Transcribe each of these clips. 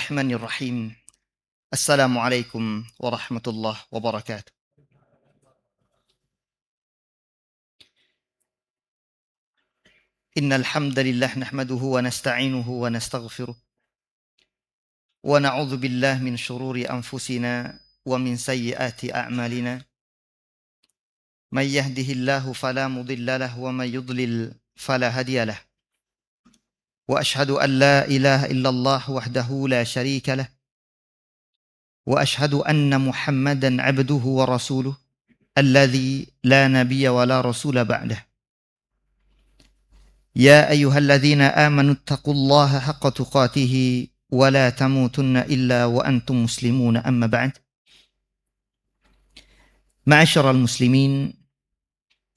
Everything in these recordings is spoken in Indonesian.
Bismillahirrahmanirrahim. Assalamualaikum warahmatullahi wabarakatuh. Innal hamdalillah nahmaduhu wa nasta'inuhu wa nastaghfiruh. Wa na'udzu billahi min shururi anfusina wa min sayyiati a'malina. May yahdihillahu fala mudilla lahu wa may yudlil fala hadiya lahu. Wa ashhadu an la ilaha illallah wahdahu la syarika lahu. Wa ashhadu anna Muhammadan 'abduhu wa rasuluh alladzi la nabiyya wa la rasula ba'dah. Ya ayyuhalladzina amanu taqullaha haqqa tuqatih wa la tamutunna illa wa antum muslimun amma ba'd. Ma'asyiral muslimin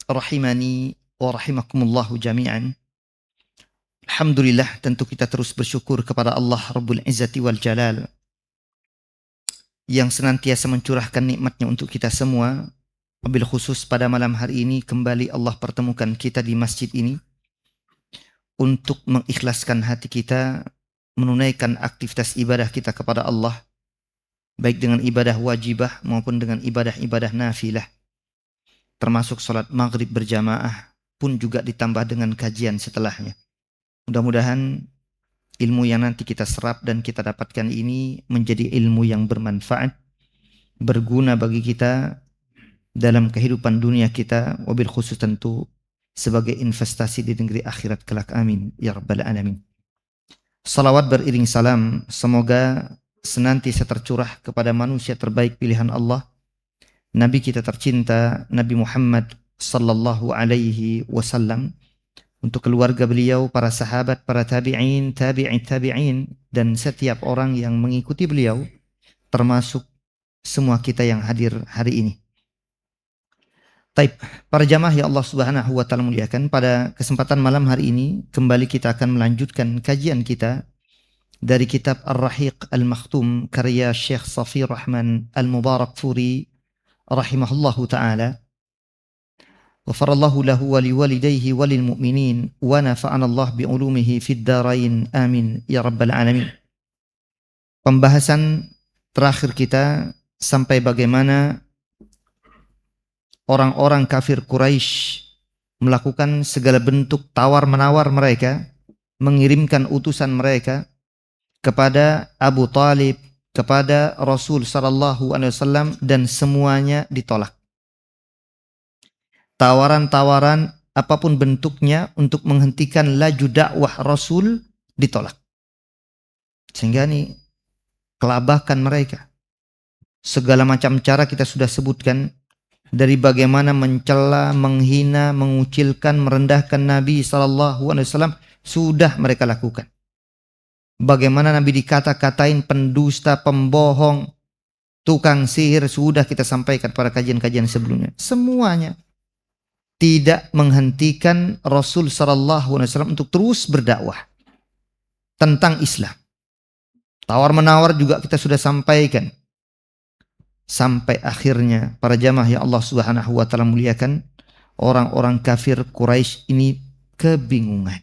rahimani wa rahimakumullah jami'an. Alhamdulillah, tentu kita terus bersyukur kepada Allah Rabbul Izzati wal Jalal yang senantiasa mencurahkan nikmatnya untuk kita semua. Wabil khusus pada malam hari ini kembali Allah pertemukan kita di masjid ini untuk mengikhlaskan hati kita, menunaikan aktivitas ibadah kita kepada Allah, baik dengan ibadah wajibah maupun dengan ibadah-ibadah nafilah, termasuk sholat maghrib berjamaah pun juga ditambah dengan kajian setelahnya. Mudah-mudahan ilmu yang nanti kita serap dan kita dapatkan ini menjadi ilmu yang bermanfaat, berguna bagi kita dalam kehidupan dunia kita, wabil khusus tentu sebagai investasi di negeri akhirat kelak. Amin ya rabbal alamin. Salawat beriring salam semoga senantiasa tercurah kepada manusia terbaik pilihan Allah, Nabi kita tercinta Nabi Muhammad sallallahu alaihi wasallam, untuk keluarga beliau, para sahabat, para tabi'in, tabi'in, dan setiap orang yang mengikuti beliau, termasuk semua kita yang hadir hari ini. Taib, para jamaah ya Allah subhanahu wa ta'ala muliakan, pada kesempatan malam hari ini kembali kita akan melanjutkan kajian kita dari kitab Ar-Rahiq Al-Makhtum karya Syekh Safi Rahman Al-Mubarakfuri rahimahullahu ta'ala. Ghafarallahu lahu wa liwalidayhi wa lil mu'minin wa nafa'ana Allah bi'ulumihi fid darain amin ya rabbal alamin. Pembahasan terakhir kita sampai bagaimana orang-orang kafir Quraisy melakukan segala bentuk tawar-menawar mereka, mengirimkan utusan mereka kepada Abu Talib, kepada Rasul sallallahu alaihi wasallam, dan semuanya ditolak. Tawaran-tawaran apapun bentuknya untuk menghentikan laju dakwah Rasul ditolak. Sehingga ini kelabakan mereka. Segala macam cara kita sudah sebutkan, dari bagaimana mencela, menghina, mengucilkan, merendahkan Nabi SAW sudah mereka lakukan. Bagaimana Nabi dikata-katain pendusta, pembohong, tukang sihir, sudah kita sampaikan pada kajian-kajian sebelumnya. Semuanya tidak menghentikan Rasul SAW untuk terus berdakwah tentang Islam. Tawar-menawar juga kita sudah sampaikan. Sampai akhirnya para jamaah yang Allah subhanahu wa ta'ala muliakan, orang-orang kafir Quraisy ini kebingungan.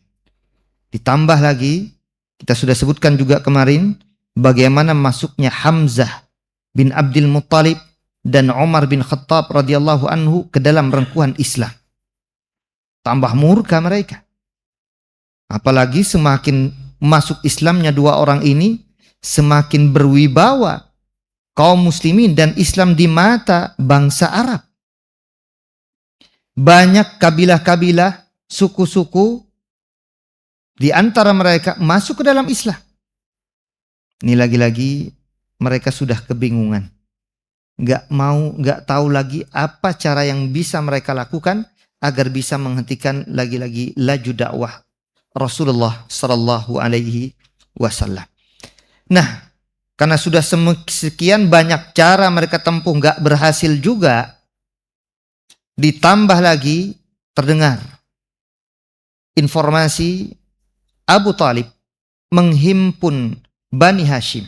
Ditambah lagi, kita sudah sebutkan juga kemarin, bagaimana masuknya Hamzah bin Abdul Muttalib dan Umar bin Khattab radhiyallahu anhu ke dalam rengkuhan Islam. Tambah murka mereka. Apalagi semakin masuk Islamnya dua orang ini, semakin berwibawa kaum muslimin dan Islam di mata bangsa Arab. Banyak kabilah-kabilah, suku-suku di antara mereka masuk ke dalam Islam. Ini lagi-lagi mereka sudah kebingungan. Gak tahu lagi apa cara yang bisa mereka lakukan agar bisa menghentikan lagi-lagi laju dakwah Rasulullah sallallahu alaihi wasallam. Nah, karena sudah sekian banyak cara mereka tempuh gak berhasil juga, ditambah lagi terdengar informasi Abu Talib menghimpun Bani Hashim,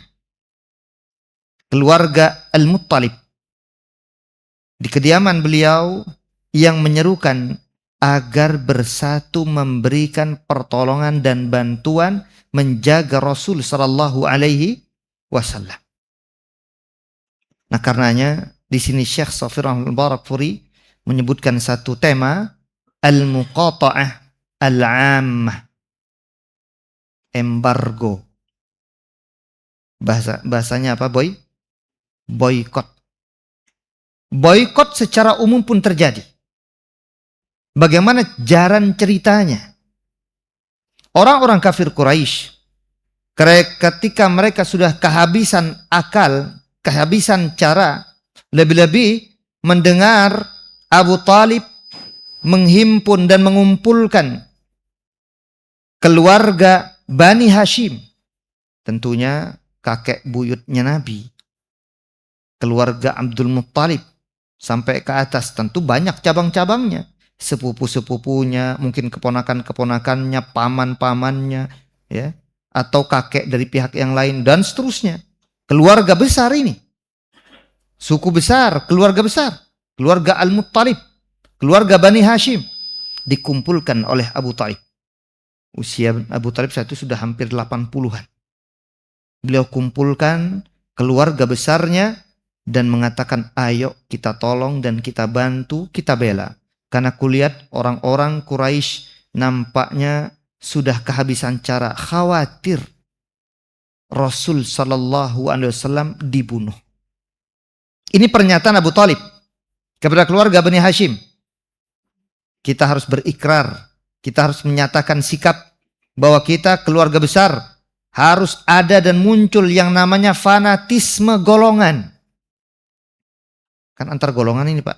keluarga Al-Muttalib, di kediaman beliau, yang menyerukan agar bersatu memberikan pertolongan dan bantuan menjaga Rasul sallallahu alaihi wasallam. Nah, karenanya di sini Syekh Shafir al-Barakfuri menyebutkan satu tema, al-muqata'ah al-ammah, embargo. Bahasanya apa, boy? Boykot. Boykot secara umum pun terjadi. Bagaimana jalan ceritanya? Orang-orang kafir Quraisy ketika mereka sudah kehabisan akal, kehabisan cara, lebih-lebih mendengar Abu Talib menghimpun dan mengumpulkan keluarga Bani Hashim, tentunya kakek buyutnya Nabi, keluarga Abdul Muttalib sampai ke atas, tentu banyak cabang-cabangnya, sepupu-sepupunya, mungkin keponakan-keponakannya, paman-pamannya, ya, atau kakek dari pihak yang lain dan seterusnya. Keluarga besar ini, suku besar, keluarga Al-Muttalib, keluarga Bani Hashim dikumpulkan oleh Abu Talib. Usia Abu Talib saat itu sudah hampir 80-an. Beliau kumpulkan keluarga besarnya dan mengatakan, ayo kita tolong dan kita bantu, kita bela. Karena kulihat orang-orang Quraisy nampaknya sudah kehabisan cara, khawatir Rasul Sallallahu Alaihi Wasallam dibunuh. Ini pernyataan Abu Talib kepada keluarga Bani Hashim. Kita harus berikrar, kita harus menyatakan sikap bahwa kita keluarga besar, harus ada dan muncul yang namanya fanatisme golongan. Kan antar golongan ini, Pak.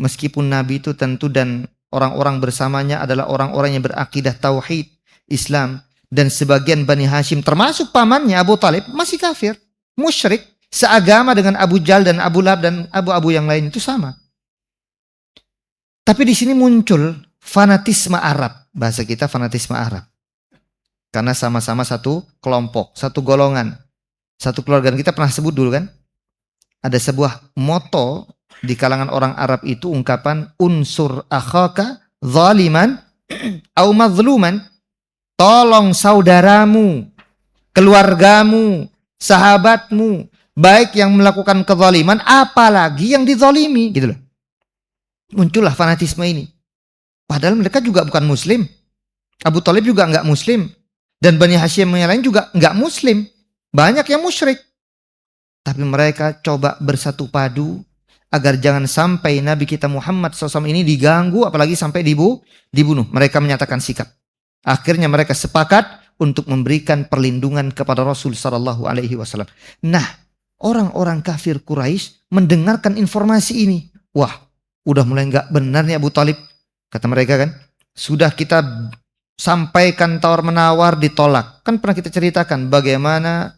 Meskipun Nabi itu tentu dan orang-orang bersamanya adalah orang-orang yang berakidah tauhid Islam, dan sebagian Bani Hashim termasuk pamannya Abu Talib masih kafir, musyrik, seagama dengan Abu Jal dan Abu Lahab dan abu-abu yang lain, itu sama. Tapi di sini muncul fanatisme Arab, bahasa kita fanatisme Arab. Karena sama-sama satu kelompok, satu golongan, satu keluarga. Kita pernah sebut dulu kan, ada sebuah moto di kalangan orang Arab itu, ungkapan unsur akhaka zaliman au mazluman, tolong saudaramu, keluargamu, sahabatmu, baik yang melakukan kezaliman apalagi yang dizalimi, gitu loh. Muncullah fanatisme ini. Padahal mereka juga bukan muslim. Abu Talib juga enggak muslim, dan Bani Hashim yang lain juga enggak muslim. Banyak yang musyrik. Tapi mereka coba bersatu padu agar jangan sampai Nabi kita Muhammad SAW ini diganggu, apalagi sampai dibunuh. Mereka menyatakan sikap. Akhirnya mereka sepakat untuk memberikan perlindungan kepada Rasul SAW. Nah, orang-orang kafir Quraisy mendengarkan informasi ini. Wah, udah mulai nggak benar nih Abu Talib. Kata mereka kan, sudah kita sampaikan tawar-menawar, ditolak. Kan pernah kita ceritakan bagaimana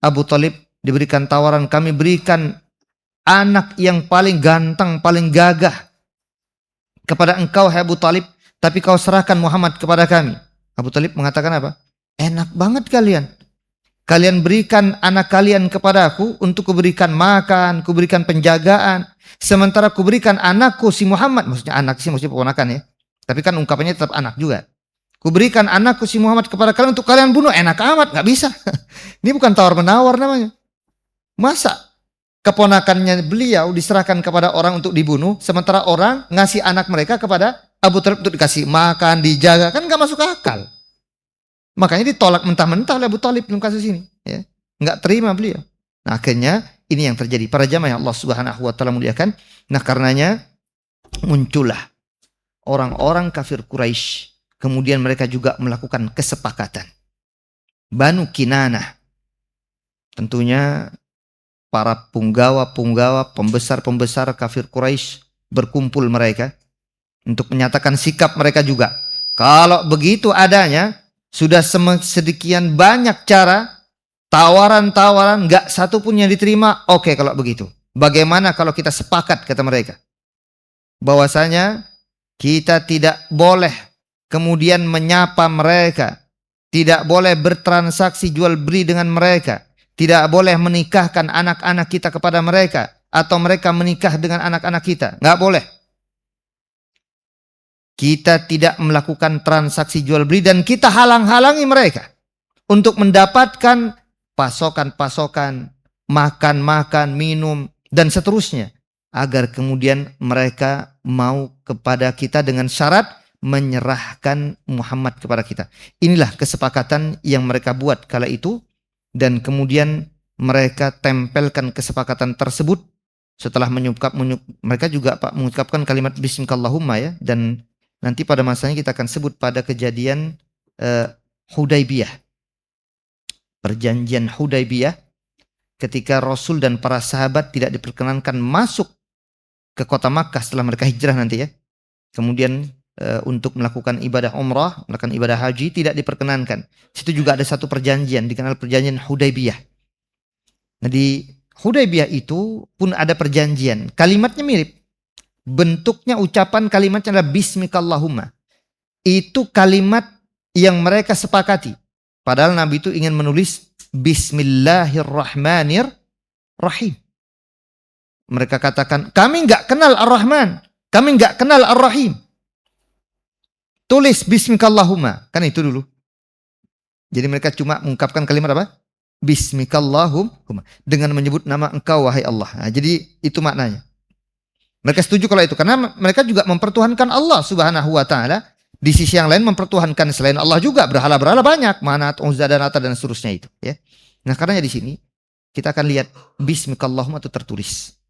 Abu Talib diberikan tawaran, kami berikan anak yang paling ganteng, paling gagah kepada engkau, hai Abu Talib, tapi kau serahkan Muhammad kepada kami. Abu Talib mengatakan apa? Enak banget kalian. Kalian berikan anak kalian kepadaku untuk kuberikan makan, kuberikan penjagaan. Sementara kuberikan anakku si Muhammad, maksudnya anak sih, maksudnya ponakan ya. Tapi kan ungkapannya tetap anak juga. Kuberikan anakku si Muhammad kepada kalian untuk kalian bunuh, enak amat, nggak bisa. Ini bukan tawar-menawar namanya. Masa keponakannya beliau diserahkan kepada orang untuk dibunuh, sementara orang ngasih anak mereka kepada Abu Talib untuk dikasih makan, dijaga, kan nggak masuk akal. Makanya ditolak mentah-mentah oleh Abu Talib dalam kasus ini, ya. Nggak terima beliau. Nah, akhirnya ini yang terjadi. Para jamaah yang Allah Subhanahu wa taala muliakan. Nah, karenanya muncullah orang-orang kafir Quraisy. Kemudian mereka juga melakukan kesepakatan. Banu Kinanah, tentunya para punggawa-punggawa, pembesar-pembesar kafir Quraisy berkumpul mereka untuk menyatakan sikap mereka juga. Kalau begitu adanya, sudah sedemikian banyak cara, tawaran-tawaran, gak satu pun yang diterima. Oke, kalau begitu, bagaimana kalau kita sepakat, kata mereka, bahwasanya kita tidak boleh kemudian menyapa mereka, tidak boleh bertransaksi jual beli dengan mereka, tidak boleh menikahkan anak-anak kita kepada mereka, atau mereka menikah dengan anak-anak kita. Nggak boleh. Kita tidak melakukan transaksi jual beli dan kita halang-halangi mereka untuk mendapatkan pasokan-pasokan, makan-makan, minum, dan seterusnya. Agar kemudian mereka mau kepada kita dengan syarat menyerahkan Muhammad kepada kita. Inilah kesepakatan yang mereka buat kala itu. Dan kemudian mereka tempelkan kesepakatan tersebut setelah mereka juga Pak mengucapkan kalimat Bismillahumma ya. Dan nanti pada masanya kita akan sebut pada kejadian Hudaybiyah. Perjanjian Hudaybiyah ketika Rasul dan para sahabat tidak diperkenankan masuk ke kota Makkah setelah mereka hijrah nanti ya. Kemudian untuk melakukan ibadah umrah, melakukan ibadah haji tidak diperkenankan. Situ juga ada satu perjanjian dikenal perjanjian Hudaybiyah. Nah di Hudaybiyah itu pun ada perjanjian. Kalimatnya mirip. Bentuknya ucapan kalimatnya adalah Bismikallahumma. Itu kalimat yang mereka sepakati. Padahal Nabi itu ingin menulis Bismillahirrahmanirrahim. Mereka katakan, kami nggak kenal Ar-Rahman, kami nggak kenal Ar-Rahim. Tulis Bismikallahumma, kan itu dulu. Jadi mereka cuma mengungkapkan kalimat apa? Bismikallahumma, dengan menyebut nama Engkau wahai Allah. Nah, jadi itu maknanya. Mereka setuju kalau itu karena mereka juga mempertuhankan Allah Subhanahu wa taala. Di sisi yang lain mempertuhankan selain Allah juga, berhala-berhala banyak, Manat, Uzza dan Lata dan seterusnya itu, ya. Nah, karenanya di sini kita akan lihat Bismikallahumma itu tertulis.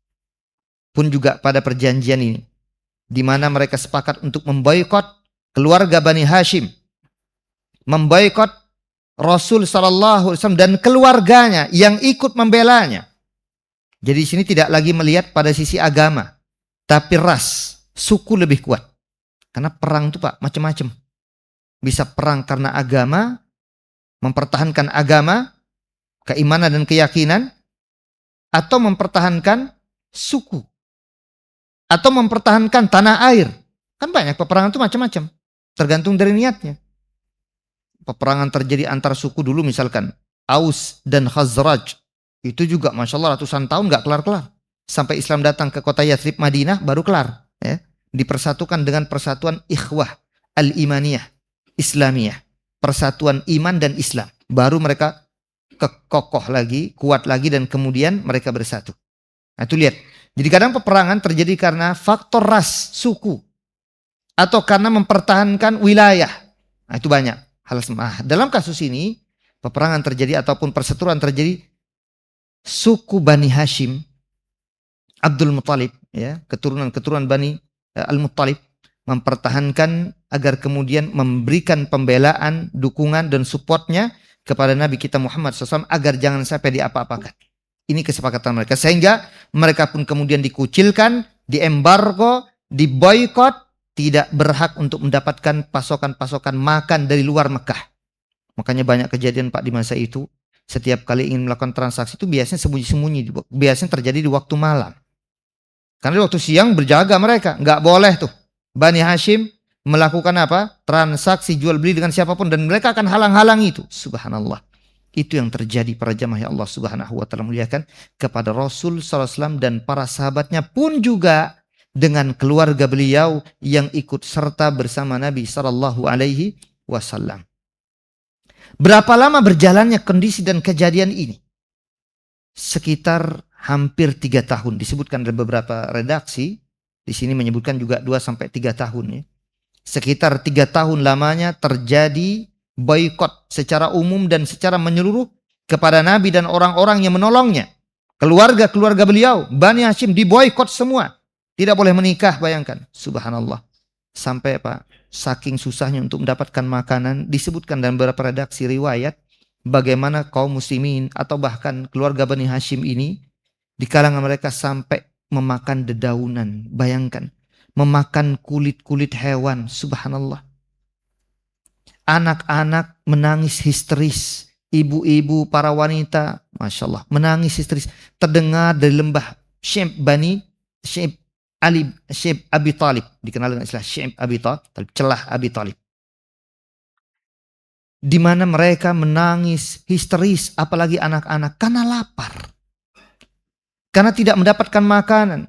Pun juga pada perjanjian ini di mana mereka sepakat untuk memboikot keluarga Bani Hashim, memboikot Rasul sallallahu alaihi wasallam dan keluarganya yang ikut membelanya. Jadi di sini tidak lagi melihat pada sisi agama, tapi ras, suku lebih kuat. Karena perang itu Pak macam-macam. Bisa perang karena agama, mempertahankan agama, keimanan dan keyakinan, atau mempertahankan suku, atau mempertahankan tanah air. Kan banyak peperangan itu macam-macam. Tergantung dari niatnya. Peperangan terjadi antar suku dulu misalkan. Aus dan Khazraj. Itu juga Masya Allah ratusan tahun gak kelar-kelar. Sampai Islam datang ke kota Yathrib Madinah baru kelar. Ya. Dipersatukan dengan persatuan ikhwah al-imaniyah Islamiyah. Persatuan iman dan Islam. Baru mereka kokoh lagi, kuat lagi dan kemudian mereka bersatu. Nah itu lihat. Jadi kadang peperangan terjadi karena faktor ras, suku. Atau karena mempertahankan wilayah. Nah itu banyak. Dalam kasus ini, peperangan terjadi ataupun perseteruan terjadi, suku Bani Hashim, Abdul Muttalib, ya, keturunan Bani Al-Muttalib, mempertahankan agar kemudian memberikan pembelaan, dukungan dan supportnya kepada Nabi kita Muhammad SAW agar jangan sampai diapa-apakan. Ini kesepakatan mereka. Sehingga mereka pun kemudian dikucilkan, diembargo, diboikot, tidak berhak untuk mendapatkan pasokan-pasokan makan dari luar Mekah. Makanya banyak kejadian Pak di masa itu. Setiap kali ingin melakukan transaksi itu biasanya sembunyi-sembunyi. Biasanya terjadi di waktu malam. Karena di waktu siang berjaga mereka. Nggak boleh tuh. Bani Hashim melakukan apa? Transaksi jual beli dengan siapapun. Dan mereka akan halang-halang itu. Subhanallah. Itu yang terjadi para jamaah Allah Subhanahu wa ta'ala muliakan kepada Rasul SAW dan para sahabatnya pun juga dengan keluarga beliau yang ikut serta bersama Nabi Sallallahu Alaihi Wasallam. Berapa lama berjalannya kondisi dan kejadian ini? Sekitar hampir 3 tahun. Disebutkan dari beberapa redaksi. Di sini menyebutkan juga 2-3 tahun. Ya. Sekitar 3 tahun lamanya terjadi boikot secara umum dan secara menyeluruh kepada Nabi dan orang-orang yang menolongnya. Keluarga-keluarga beliau, Bani Hashim diboikot semua. Tidak boleh menikah, bayangkan. Subhanallah. Sampai Pak, saking susahnya untuk mendapatkan makanan, disebutkan dalam beberapa redaksi riwayat, bagaimana kaum muslimin atau bahkan keluarga Bani Hashim ini, di kalangan mereka sampai memakan dedaunan. Bayangkan, memakan kulit-kulit hewan. Subhanallah. Anak-anak menangis histeris. Ibu-ibu, para wanita, Masya Allah, menangis histeris. Terdengar dari lembah Syib Abi Talib, dikenal dengan istilah Syib Abi Talib, celah Abi Talib. Di mana mereka menangis histeris, apalagi anak-anak, karena lapar. Karena tidak mendapatkan makanan.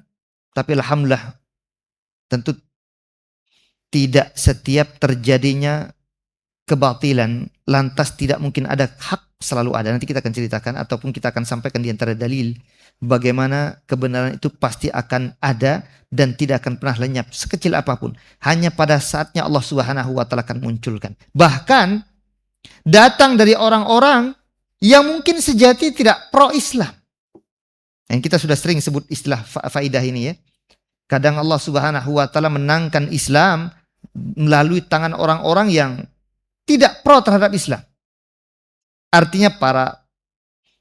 Tapi alhamdulillah, tentu tidak setiap terjadinya kebatilan, lantas tidak mungkin ada hak selalu ada. Nanti kita akan ceritakan ataupun kita akan sampaikan di antara dalil bagaimana kebenaran itu pasti akan ada dan tidak akan pernah lenyap sekecil apapun. Hanya pada saatnya Allah Subhanahu wa taala akan munculkan. Bahkan datang dari orang-orang yang mungkin sejati tidak pro Islam. Yang kita sudah sering sebut istilah faidah ini ya. Kadang Allah Subhanahu wa taala menangkan Islam melalui tangan orang-orang yang tidak pro terhadap Islam. Artinya para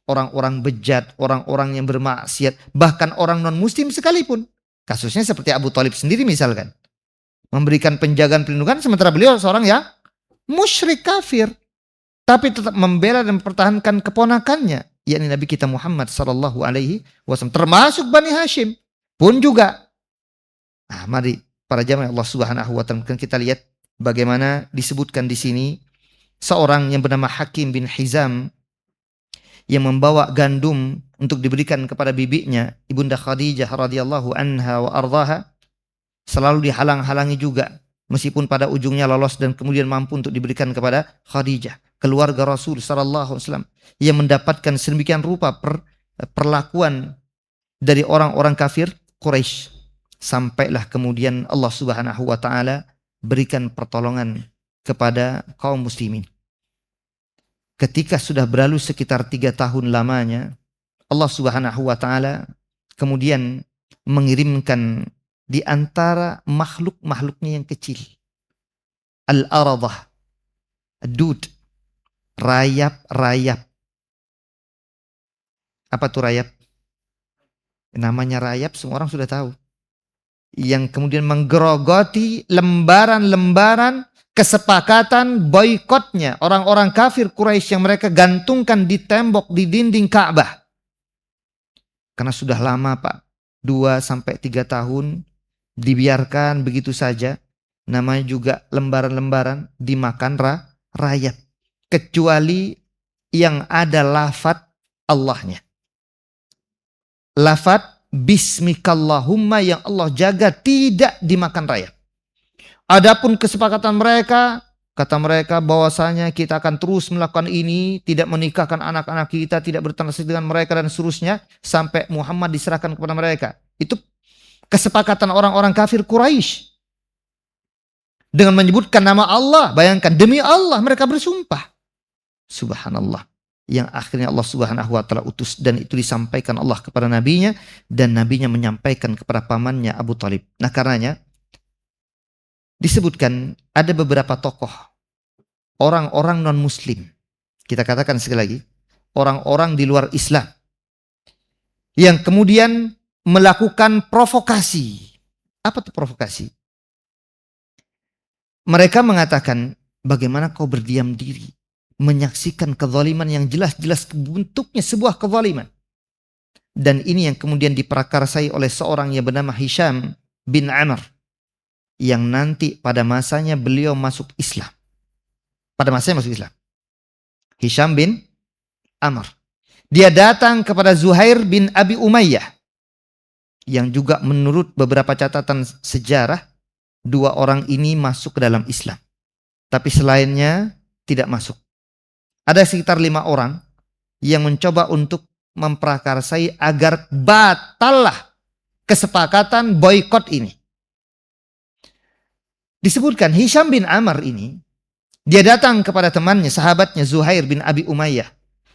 orang-orang bejat, orang-orang yang bermaksiat, bahkan orang non-muslim sekalipun. Kasusnya seperti Abu Thalib sendiri misalkan. Memberikan penjagaan perlindungan sementara beliau seorang yang musyrik kafir. Tapi tetap membela dan mempertahankan keponakannya, yakni Nabi kita Muhammad SAW. Termasuk Bani Hashim pun juga. Nah, mari para jamaah Allah Subhanahu wa taala, kita lihat bagaimana disebutkan di sini seorang yang bernama Hakim bin Hizam yang membawa gandum untuk diberikan kepada bibinya Ibunda Khadijah radhiyallahu anha wa ardhaha, selalu dihalang-halangi juga meskipun pada ujungnya lolos dan kemudian mampu untuk diberikan kepada Khadijah, keluarga Rasul sallallahu alaihi wasallam, yang mendapatkan sedemikian rupa perlakuan dari orang-orang kafir Quraisy. Sampailah kemudian Allah Subhanahu wa taala berikan pertolongan kepada kaum muslimin. Ketika sudah berlalu sekitar 3 tahun lamanya, Allah Subhanahu wa taala kemudian mengirimkan di antara makhluk-makhluknya yang kecil, al-aradah, dud, rayap-rayap. Apa tuh rayap? Namanya rayap semua orang sudah tahu. Yang kemudian menggerogoti lembaran-lembaran kesepakatan boikotnya orang-orang kafir Quraisy yang mereka gantungkan di tembok, di dinding Ka'bah. Karena sudah lama Pak, 2-3 tahun dibiarkan begitu saja. Namanya juga lembaran-lembaran dimakan rayap. Kecuali yang ada lafaz Allahnya. Lafaz Bismikallahumma yang Allah jaga tidak dimakan rayap. Adapun kesepakatan mereka, kata mereka bahwasanya kita akan terus melakukan ini, tidak menikahkan anak-anak kita, tidak bertransaksi dengan mereka dan seterusnya sampai Muhammad diserahkan kepada mereka. Itu kesepakatan orang-orang kafir Quraisy. Dengan menyebutkan nama Allah, bayangkan demi Allah mereka bersumpah. Subhanallah. Yang akhirnya Allah Subhanahu wa taala utus dan itu disampaikan Allah kepada nabinya dan nabinya menyampaikan kepada pamannya Abu Thalib. Nah, karenanya disebutkan ada beberapa tokoh orang-orang non-muslim. Kita katakan sekali lagi, orang-orang di luar Islam yang kemudian melakukan provokasi. Apa itu provokasi? Mereka mengatakan, bagaimana kau berdiam diri menyaksikan kezaliman yang jelas-jelas bentuknya sebuah kezaliman. Dan ini yang kemudian diprakarsai oleh seorang yang bernama Hisham bin Amr, yang nanti pada masanya beliau masuk Islam. Pada masanya masuk Islam. Hisham bin Amr. Dia datang kepada Zuhair bin Abi Umayyah, yang juga menurut beberapa catatan sejarah, 2 orang ini masuk ke dalam Islam. Tapi selainnya tidak masuk. Ada sekitar 5 orang yang mencoba untuk memprakarsai agar batallah kesepakatan boikot ini. Disebutkan Hisham bin Amr ini, dia datang kepada temannya, sahabatnya Zuhair bin Abi Umayyah.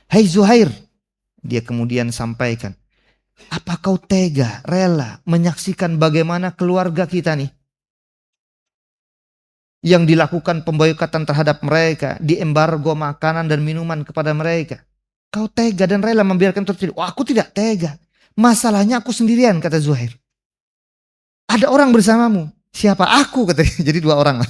Hai Zuhair, dia kemudian sampaikan, apa kau tega, rela menyaksikan bagaimana keluarga kita nih yang dilakukan pemboikotan terhadap mereka, diembargo makanan dan minuman kepada mereka. Kau tega dan rela membiarkan itu terjadi. Oh, aku tidak tega. Masalahnya aku sendirian, kata Zuhair. Ada orang bersamamu. Siapa? Aku, katanya. Jadi 2 orang.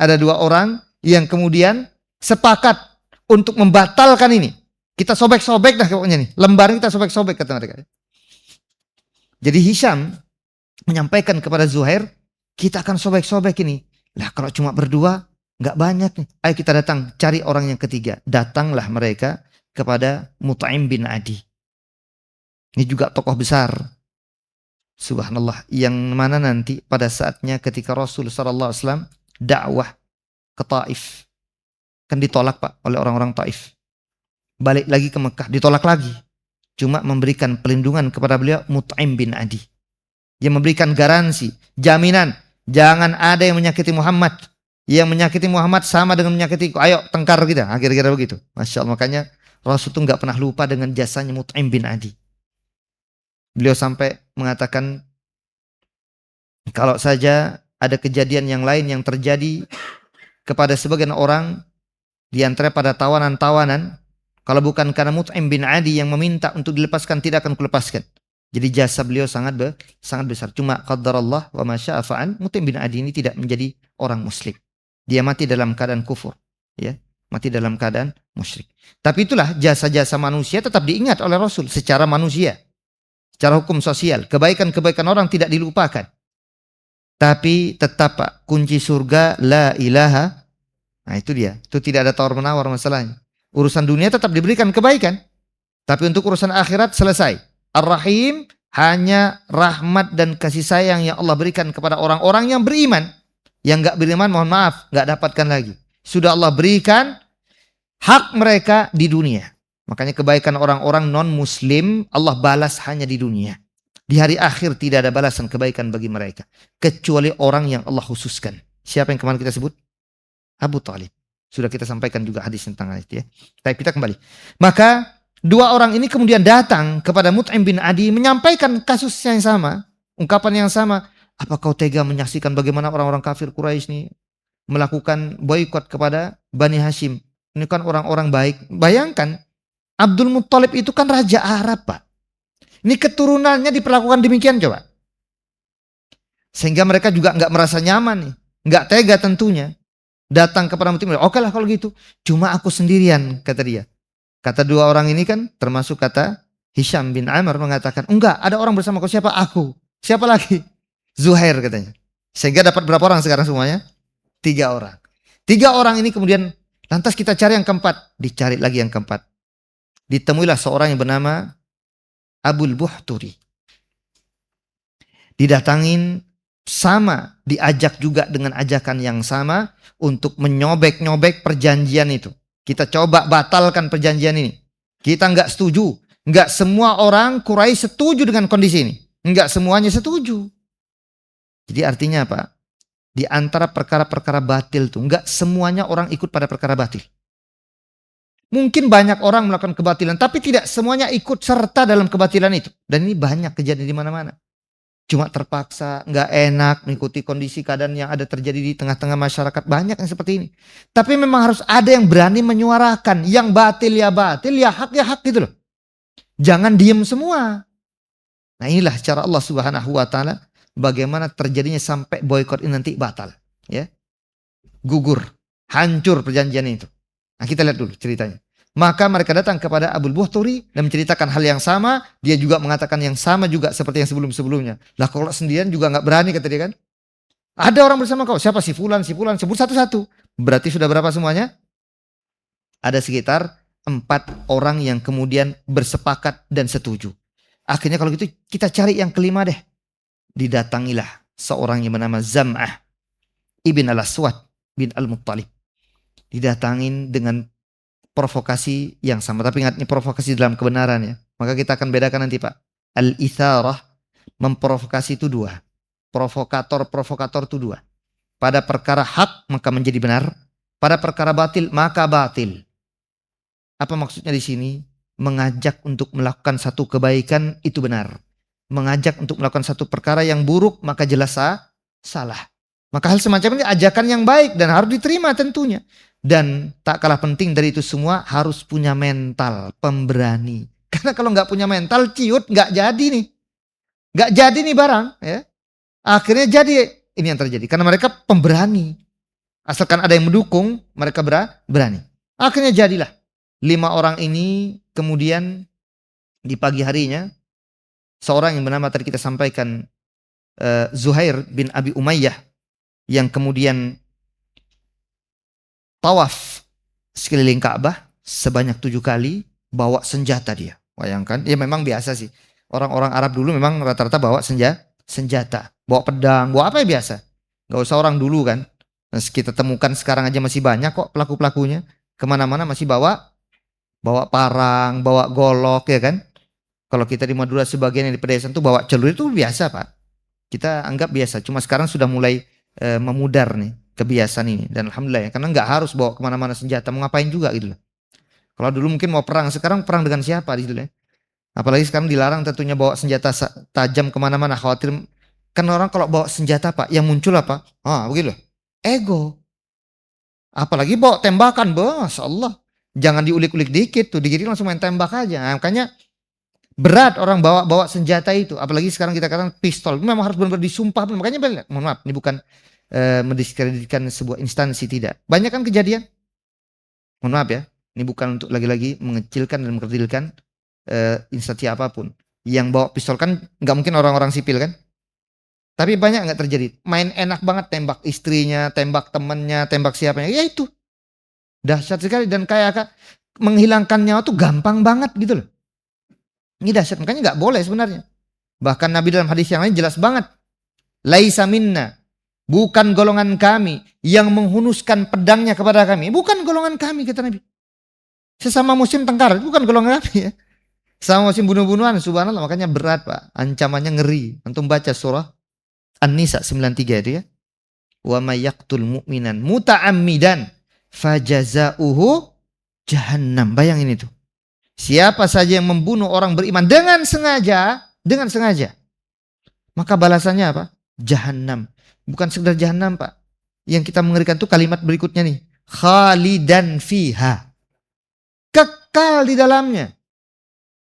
Ada 2 orang yang kemudian sepakat untuk membatalkan ini. Kita sobek-sobek dah pokoknya nih. Lembaran kita sobek-sobek, kata mereka. Jadi Hisham menyampaikan kepada Zuhair, kita akan sobek-sobek ini. Lah kalau cuma berdua, nggak banyak nih. Ayo kita datang, cari orang yang ketiga. Datanglah mereka kepada Mut'im bin Adi. Ini juga tokoh besar. Subhanallah. Yang mana nanti pada saatnya ketika Rasul SAW dakwah ke Taif. Kan ditolak Pak oleh orang-orang Taif. Balik lagi ke Mekah, ditolak lagi. Cuma memberikan pelindungan kepada beliau Mut'im bin Adi. Dia memberikan garansi, jaminan, jangan ada yang menyakiti Muhammad. Yang menyakiti Muhammad sama dengan menyakiti, ayo tengkar kita. Kira-kira begitu. Masya Allah, makanya Rasul itu nggak pernah lupa dengan jasanya Mut'im bin Adi. Beliau sampai mengatakan, kalau saja ada kejadian yang lain yang terjadi kepada sebagian orang, di antara pada tawanan-tawanan, kalau bukan karena Mut'im bin Adi yang meminta untuk dilepaskan, tidak akan kulepaskan. Jadi jasa beliau sangat besar. Cuma qadarallah wa ma syaa fa'al, Mut'im bin Adi ini tidak menjadi orang muslim. Dia mati dalam keadaan kufur, ya. Mati dalam keadaan musyrik. Tapi itulah jasa-jasa manusia tetap diingat oleh Rasul secara manusia. Secara hukum sosial, kebaikan-kebaikan orang tidak dilupakan. Tapi tetap Pak, kunci surga la ilaha. Nah itu dia, itu tidak ada tawar-menawar masalahnya. Urusan dunia tetap diberikan kebaikan. Tapi untuk urusan akhirat selesai. Ar-Rahim hanya rahmat dan kasih sayang yang Allah berikan kepada orang-orang yang beriman. Yang gak beriman mohon maaf, gak dapatkan lagi. Sudah Allah berikan hak mereka di dunia. Makanya kebaikan orang-orang non-muslim Allah balas hanya di dunia. Di hari akhir tidak ada balasan kebaikan bagi mereka. Kecuali orang yang Allah khususkan. Siapa yang kemarin kita sebut? Abu Talib. Sudah kita sampaikan juga hadis tentang itu ya. Tapi kita kembali. Maka dua orang ini kemudian datang kepada Mut'im bin Adi menyampaikan kasus yang sama. Ungkapan yang sama. Apa kau tega menyaksikan bagaimana orang-orang kafir Quraisy ini melakukan boikot kepada Bani Hashim. Ini kan orang-orang baik. Bayangkan. Abdul Muttalib itu kan Raja Arab Pak. Ini keturunannya diperlakukan demikian coba. Sehingga mereka juga nggak merasa nyaman nih. Nggak tega tentunya. Datang kepada Mut'im. Oke lah kalau gitu. Cuma aku sendirian kata dia. Kata dua orang ini kan termasuk kata Hisham bin Amr mengatakan. Enggak ada orang bersama kau. Siapa? Aku. Siapa lagi? Zuhair katanya. Sehingga dapat berapa orang sekarang semuanya? 3 orang. 3 orang ini kemudian lantas kita cari yang keempat. Dicari lagi yang keempat. Ditemuilah seorang yang bernama Abul Buhturi. Didatangin sama, diajak juga dengan ajakan yang sama untuk menyobek-nyobek perjanjian itu. Kita coba batalkan perjanjian ini. Kita nggak setuju. Nggak semua orang Quraisy setuju dengan kondisi ini. Nggak semuanya setuju. Jadi artinya apa? Di antara perkara-perkara batil tuh nggak semuanya orang ikut pada perkara batil. Mungkin banyak orang melakukan kebatilan, tapi tidak semuanya ikut serta dalam kebatilan itu. Dan ini banyak kejadian di mana-mana. Cuma terpaksa, nggak enak mengikuti kondisi keadaan yang ada terjadi di tengah-tengah masyarakat. Banyak yang seperti ini. Tapi memang harus ada yang berani menyuarakan. Yang batil, ya hak gitu loh. Jangan diem semua. Nah inilah cara Allah Subhanahu wa Ta'ala bagaimana terjadinya sampai boykot ini nanti batal. Ya, gugur, hancur perjanjian itu. Nah kita lihat dulu ceritanya. Maka mereka datang kepada Abul Buhturi dan menceritakan hal yang sama. Dia juga mengatakan yang sama juga seperti yang sebelum-sebelumnya. Lah kalau sendirian juga nggak berani kata dia kan. Ada orang bersama kau. Siapa? Si Fulan, sebut satu-satu. Berarti sudah berapa semuanya? Ada sekitar 4 orang yang kemudian bersepakat dan setuju. Akhirnya kalau gitu kita cari yang kelima deh. Didatangilah seorang yang bernama Zam'ah ibn al-Aswad bin al-Muttalib. Didatangin dengan provokasi yang sama. Tapi ingat ini provokasi dalam kebenaran ya. Maka kita akan bedakan nanti Pak. Al-itharah, memprovokasi itu 2. Provokator itu 2. Pada perkara hak maka menjadi benar. Pada perkara batil maka batil. Apa maksudnya di sini? Mengajak untuk melakukan satu kebaikan itu benar. Mengajak untuk melakukan satu perkara yang buruk maka jelas salah. Maka hal semacam ini ajakan yang baik dan harus diterima tentunya. Dan tak kalah penting dari itu semua harus punya mental pemberani. Karena kalau nggak punya mental ciut nggak jadi nih. Nggak jadi nih barang ya. Akhirnya jadi ini yang terjadi. Karena mereka pemberani. Asalkan ada yang mendukung mereka berani. Akhirnya jadilah 5 orang ini kemudian di pagi harinya seorang yang bernama tadi kita sampaikan Zuhair bin Abi Umayyah yang kemudian tawaf sekeliling Ka'bah sebanyak 7 kali bawa senjata dia. Bayangkan, ya memang biasa sih. Orang-orang Arab dulu memang rata-rata bawa senjata. Bawa pedang, bawa apa ya biasa. Gak usah orang dulu kan. Nah, kita temukan sekarang aja masih banyak kok pelaku-pelakunya. Kemana-mana masih bawa Bawa parang, bawa golok ya kan. Kalau kita di Madura sebagian yang di pedesaan tuh bawa celurit itu biasa Pak. Kita anggap biasa. Cuma sekarang sudah mulai memudar nih kebiasaan ini. Dan alhamdulillah ya. Karena nggak harus bawa kemana-mana senjata. Mau ngapain juga gitu loh. Kalau dulu mungkin mau perang. Sekarang perang dengan siapa gitu loh ya. Apalagi sekarang dilarang tentunya bawa senjata tajam kemana-mana. Khawatir. Kan orang kalau bawa senjata Pak. Yang muncul apa? Begitu loh. Ego. Apalagi bawa tembakan. Masya Allah. Jangan diulik-ulik dikit tuh. Dikit langsung main tembak aja. Nah, makanya berat orang bawa senjata itu, apalagi sekarang kita katakan pistol, memang harus benar-benar disumpah. Makanya mohon maaf, ini bukan mendiskreditkan sebuah instansi, tidak. Banyak kan kejadian, mohon maaf ya, ini bukan untuk lagi-lagi mengecilkan dan mengkerdilkan instansi apapun. Yang bawa pistol kan nggak mungkin orang-orang sipil kan, tapi banyak nggak terjadi. Main enak banget, tembak istrinya, tembak temannya, tembak siapanya, ya itu dahsyat sekali dan kayak menghilangkan nyawa tuh gampang banget gitu loh. Ini dahsyat, makanya nggak boleh sebenarnya. Bahkan Nabi dalam hadis yang lain jelas banget. Laisa minna. Bukan golongan kami yang menghunuskan pedangnya kepada kami. Bukan golongan kami, kata Nabi. Sesama muslim tengkar, bukan golongan kami ya. Sama muslim bunuh-bunuhan, subhanallah. Makanya berat Pak. Ancamannya ngeri. Antum baca surah An-Nisa 93 itu ya. Wa may yaqtul mu'minan muta'ammidan fajazauhu jahannam. Bayangin itu. Siapa saja yang membunuh orang beriman dengan sengaja, maka balasannya apa? Jahannam. Bukan sekedar jahannam Pak. Yang kita mengerikan itu kalimat berikutnya nih. Khalidan fiha. Kekal di dalamnya.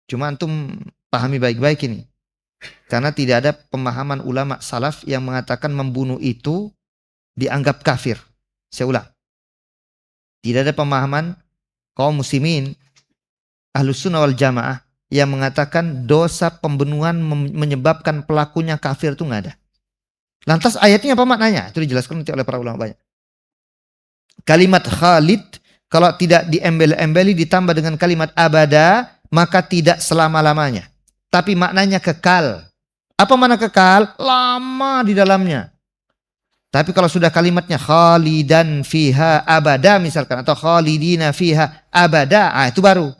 Cuma antum pahami baik-baik ini. Karena tidak ada pemahaman ulama salaf yang mengatakan membunuh itu dianggap kafir. Saya ulang. Tidak ada pemahaman kaum muslimin Ahlus Sunnah wal Jamaah yang mengatakan dosa pembunuhan menyebabkan pelakunya kafir itu nggak ada. Lantas ayatnya apa maknanya? Itu dijelaskan nanti oleh para ulama banyak. Kalimat Khalid kalau tidak diembel-embeli ditambah dengan kalimat abada maka tidak selama-lamanya. Tapi maknanya kekal. Apa makna kekal? Lama di dalamnya. Tapi kalau sudah kalimatnya khalidan fiha abada misalkan atau khalidina fiha abada, itu baru.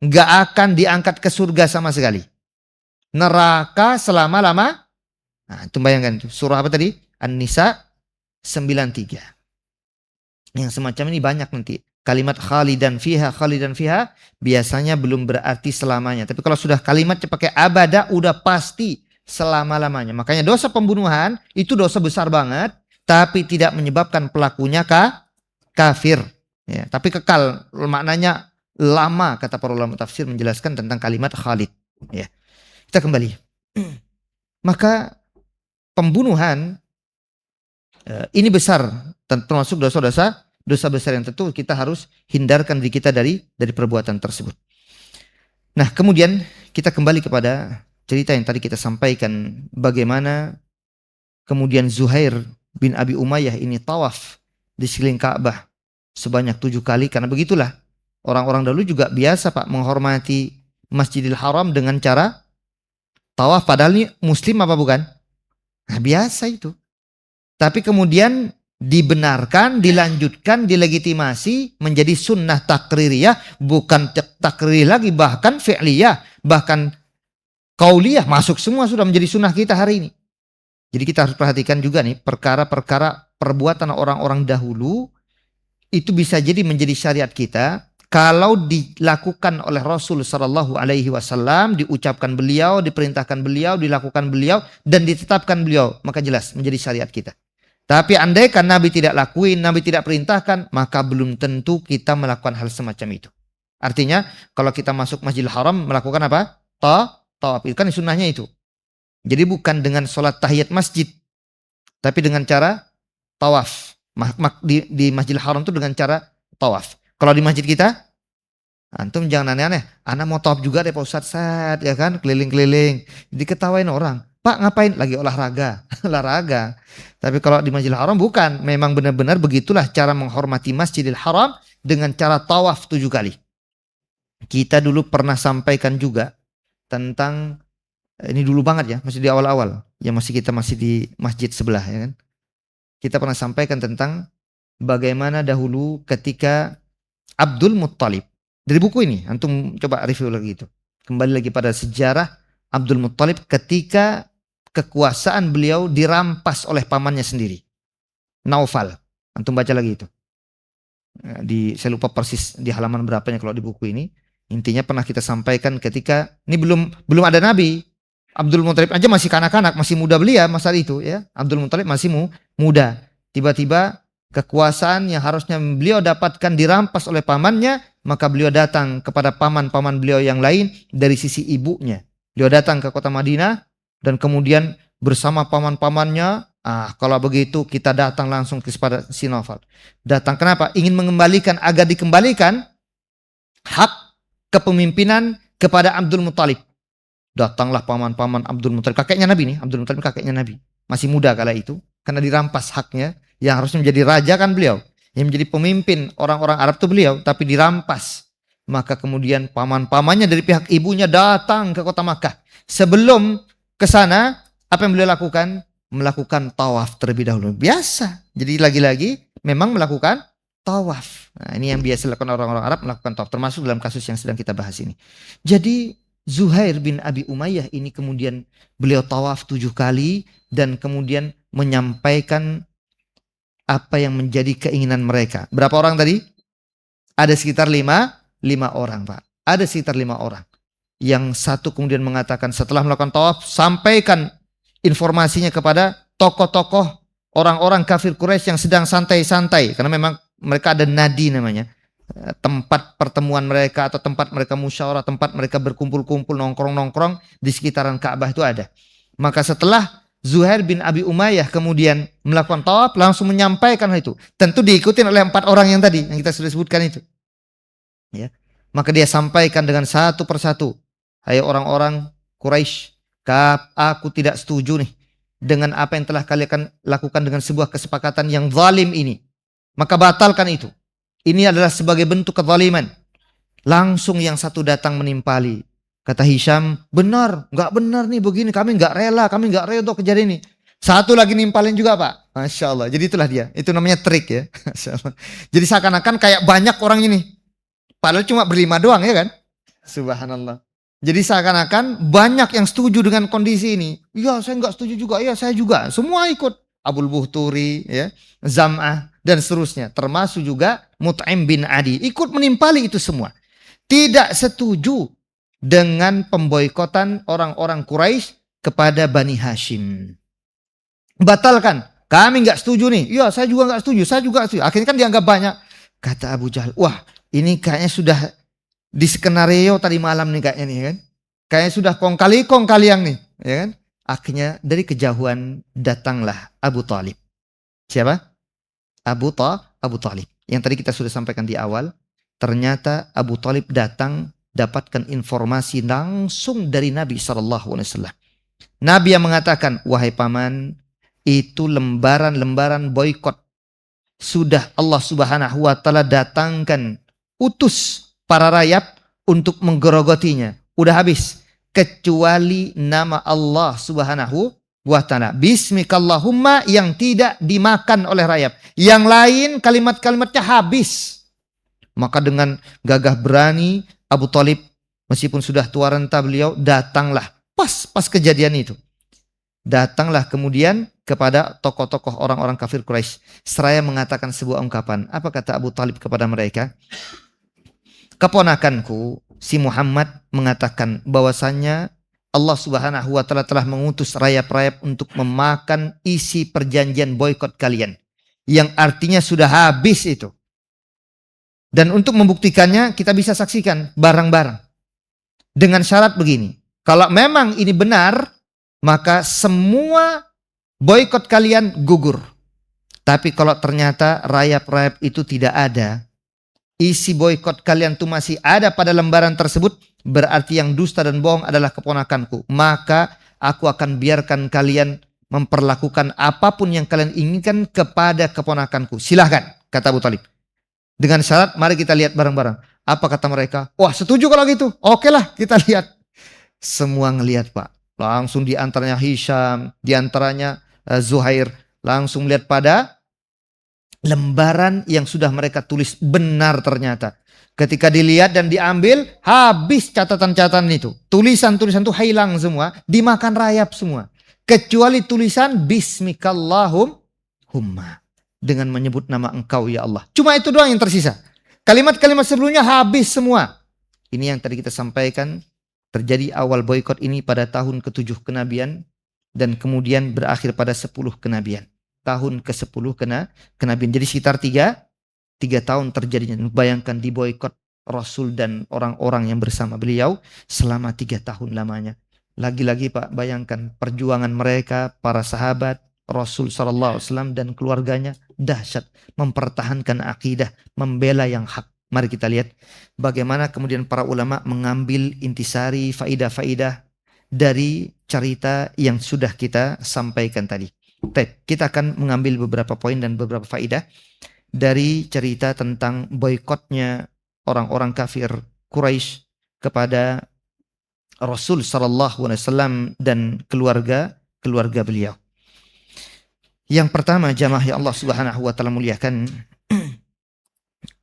Nggak akan diangkat ke surga sama sekali. Neraka selama-lama. Nah, itu bayangkan itu. Surah apa tadi? An-Nisa 93. Yang semacam ini banyak nanti. Kalimat khalidan fiha biasanya belum berarti selamanya. Tapi kalau sudah kalimatnya pakai abada udah pasti selama-lamanya. Makanya dosa pembunuhan itu dosa besar banget. Tapi tidak menyebabkan pelakunya kafir. Ya, tapi kekal. Maknanya lama kata para ulama tafsir menjelaskan tentang kalimat Khalid. Ya. Kita kembali. Maka pembunuhan ini besar termasuk dosa-dosa besar yang tentu kita harus hindarkan diri kita dari perbuatan tersebut. Nah, kemudian kita kembali kepada cerita yang tadi kita sampaikan bagaimana kemudian Zuhair bin Abi Umayyah ini tawaf di sekeliling Ka'bah sebanyak 7 kali karena begitulah orang-orang dahulu juga biasa Pak menghormati Masjidil Haram dengan cara tawaf. Padahal ini muslim apa bukan? Nah, biasa itu. Tapi kemudian dibenarkan, dilanjutkan, dilegitimasi menjadi sunnah takririyah. Bukan takrir lagi, bahkan fi'liyah. Bahkan qauliyah. Masuk semua sudah menjadi sunnah kita hari ini. Jadi kita harus perhatikan juga nih perkara-perkara perbuatan orang-orang dahulu. Itu bisa jadi menjadi syariat kita kalau dilakukan oleh Rasul Sallallahu Alaihi Wasallam, diucapkan beliau, diperintahkan beliau, dilakukan beliau, dan ditetapkan beliau, maka jelas menjadi syariat kita. Tapi andaikan Nabi tidak lakuin, Nabi tidak perintahkan, maka belum tentu kita melakukan hal semacam itu. Artinya, kalau kita masuk Masjidil Haram melakukan apa? Tawaf. Itu kan sunnahnya itu. Jadi bukan dengan sholat tahiyat masjid, tapi dengan cara tawaf. Di Masjidil Haram itu dengan cara tawaf. Kalau di masjid kita, antum jangan aneh-aneh. Anak mau tawaf juga deh Pak Ustadz, ya kan, keliling-keliling. Diketawain orang. Pak ngapain? Lagi olahraga. Olahraga. Tapi kalau di Masjidil Haram bukan. Memang benar-benar begitulah cara menghormati Masjidil Haram dengan cara tawaf 7 kali. Kita dulu pernah sampaikan juga tentang, ini dulu banget ya, masih di awal-awal. Ya kita masih di masjid sebelah ya kan. Kita pernah sampaikan tentang bagaimana dahulu ketika Abdul Muttalib Dari buku ini, antum coba review lagi itu. Kembali lagi pada sejarah Abdul Muttalib ketika kekuasaan beliau dirampas oleh pamannya sendiri, Naufal. Antum baca lagi itu. Saya lupa persis di halaman berapanya kalau di buku ini. Intinya pernah kita sampaikan ketika ini belum ada nabi. Abdul Muttalib aja masih kanak-kanak, masih muda belia masa itu ya. Abdul Muttalib masih muda. Tiba-tiba kekuasaan yang harusnya beliau dapatkan dirampas oleh pamannya, maka beliau datang kepada paman-paman beliau yang lain dari sisi ibunya. Beliau datang ke kota Madinah dan kemudian bersama paman-pamannya, kalau begitu kita datang langsung kepada si Naufal. Datang kenapa? Ingin mengembalikan, agar dikembalikan hak kepemimpinan kepada Abdul Muttalib. Datanglah paman-paman Abdul Muttalib, kakeknya Nabi nih, Abdul Muttalib kakeknya Nabi. Masih muda kala itu, karena dirampas haknya, yang harusnya menjadi raja kan beliau. Yang menjadi pemimpin orang-orang Arab itu beliau, tapi dirampas. Maka kemudian paman-pamannya dari pihak ibunya datang ke kota Makkah. Sebelum ke sana, apa yang beliau lakukan? Melakukan tawaf terlebih dahulu. Biasa. Jadi lagi-lagi memang melakukan tawaf. Nah, ini yang biasa dilakukan orang-orang Arab, melakukan tawaf. Termasuk dalam kasus yang sedang kita bahas ini. Jadi Zuhair bin Abi Umayyah ini kemudian beliau tawaf 7 kali dan kemudian menyampaikan apa yang menjadi keinginan mereka. Berapa orang tadi? Ada sekitar 5 orang, Pak. Ada sekitar 5 orang. Yang satu kemudian mengatakan setelah melakukan tawaf, sampaikan informasinya kepada tokoh-tokoh orang-orang kafir Quraisy yang sedang santai-santai. Karena memang mereka ada nadi namanya. Tempat pertemuan mereka atau tempat mereka musyawarah, tempat mereka berkumpul-kumpul, nongkrong-nongkrong di sekitaran Ka'bah itu ada. Maka setelah Zuhair bin Abi Umayyah kemudian melakukan tawaf, langsung menyampaikan itu. Tentu diikutin oleh 4 orang yang tadi, yang kita sudah sebutkan itu. Ya. Maka dia sampaikan dengan satu persatu. Hai orang-orang Quraisy, aku tidak setuju nih dengan apa yang telah kalian lakukan dengan sebuah kesepakatan yang zalim ini. Maka batalkan itu. Ini adalah sebagai bentuk kezaliman. Langsung yang satu datang menimpali. Kata Hisham, benar, nggak benar nih begini. Kami nggak rela untuk kejadian ini. Satu lagi nimpalin juga, Pak. Masya Allah. Jadi itulah dia. Itu namanya trik ya. Masya Allah. Jadi seakan-akan kayak banyak orang ini. Padahal cuma berlima doang ya kan. Subhanallah. Jadi seakan-akan banyak yang setuju dengan kondisi ini. Iya, saya nggak setuju juga. Iya, saya juga. Semua ikut. Abul Buhturi, ya, Zam'ah, dan seterusnya. Termasuk juga Mut'im bin Adi. Ikut menimpali itu semua. Tidak setuju dengan pemboikotan orang-orang Quraisy kepada Bani Hashim. Batalkan. Kami nggak setuju nih. Iya, saya juga nggak setuju. Saya juga setuju. Akhirnya kan dianggap banyak. Kata Abu Jahal, wah ini kayaknya sudah di skenario tadi malam nih kayaknya nih kan. Kayaknya sudah kong kali yang nih. Ya kan? Akhirnya dari kejauhan datanglah Abu Talib. Siapa? Abu Talib. Yang tadi kita sudah sampaikan di awal. Ternyata Abu Talib datang dapatkan informasi langsung dari Nabi SAW. Nabi yang mengatakan, wahai paman, itu lembaran-lembaran boikot. Sudah Allah Subhanahu wa Ta'ala datangkan utus para rayap untuk menggerogotinya. Udah habis. Kecuali nama Allah Subhanahu wa Ta'ala. Bismikallahumma yang tidak dimakan oleh rayap. Yang lain kalimat-kalimatnya habis. Maka dengan gagah berani Abu Talib, meskipun sudah tua renta beliau, datanglah pas kejadian itu. Datanglah kemudian kepada tokoh-tokoh orang-orang kafir Quraisy seraya mengatakan sebuah ungkapan. Apa kata Abu Talib kepada mereka? Keponakanku si Muhammad mengatakan bahwasannya Allah Subhanahu wa Ta'ala telah mengutus rayap-rayap untuk memakan isi perjanjian boikot kalian, yang artinya sudah habis itu. Dan untuk membuktikannya kita bisa saksikan bareng-bareng dengan syarat begini. Kalau memang ini benar, maka semua boikot kalian gugur. Tapi kalau ternyata rayap-rayap itu tidak ada, isi boikot kalian itu masih ada pada lembaran tersebut, berarti yang dusta dan bohong adalah keponakanku. Maka aku akan biarkan kalian memperlakukan apapun yang kalian inginkan kepada keponakanku. Silahkan, kata Abu Talib. Dengan syarat, mari kita lihat bareng-bareng. Apa kata mereka? Wah, setuju kalau gitu. Oke lah, kita lihat. Semua ngelihat, Pak. Langsung diantaranya Hisham, diantaranya Zuhair. Langsung melihat pada lembaran yang sudah mereka tulis benar ternyata. Ketika dilihat dan diambil, habis catatan-catatan itu. Tulisan-tulisan itu hilang semua, dimakan rayap semua. Kecuali tulisan Bismikallahumma. Dengan menyebut nama Engkau ya Allah. Cuma itu doang yang tersisa. Kalimat-kalimat sebelumnya habis semua. Ini yang tadi kita sampaikan. Terjadi awal boykot ini pada tahun ke-7 kenabian. Dan kemudian berakhir pada 10 kenabian. Tahun ke-10 kenabian. Jadi sekitar 3 tahun terjadinya. Bayangkan diboykot Rasul dan orang-orang yang bersama beliau selama 3 tahun lamanya. Lagi-lagi Pak, bayangkan perjuangan mereka, para sahabat, Rasul SAW dan keluarganya dahsyat. Mempertahankan akidah, membela yang hak. Mari kita lihat bagaimana kemudian para ulama mengambil intisari, faidah-faidah dari cerita yang sudah kita sampaikan tadi. Kita akan mengambil beberapa poin dan beberapa faidah dari cerita tentang boikotnya orang-orang kafir Quraisy kepada Rasul sallallahu alaihi wasallam dan keluarga beliau. Yang pertama, jamaah yang Allah Subhanahu wa taala muliakan,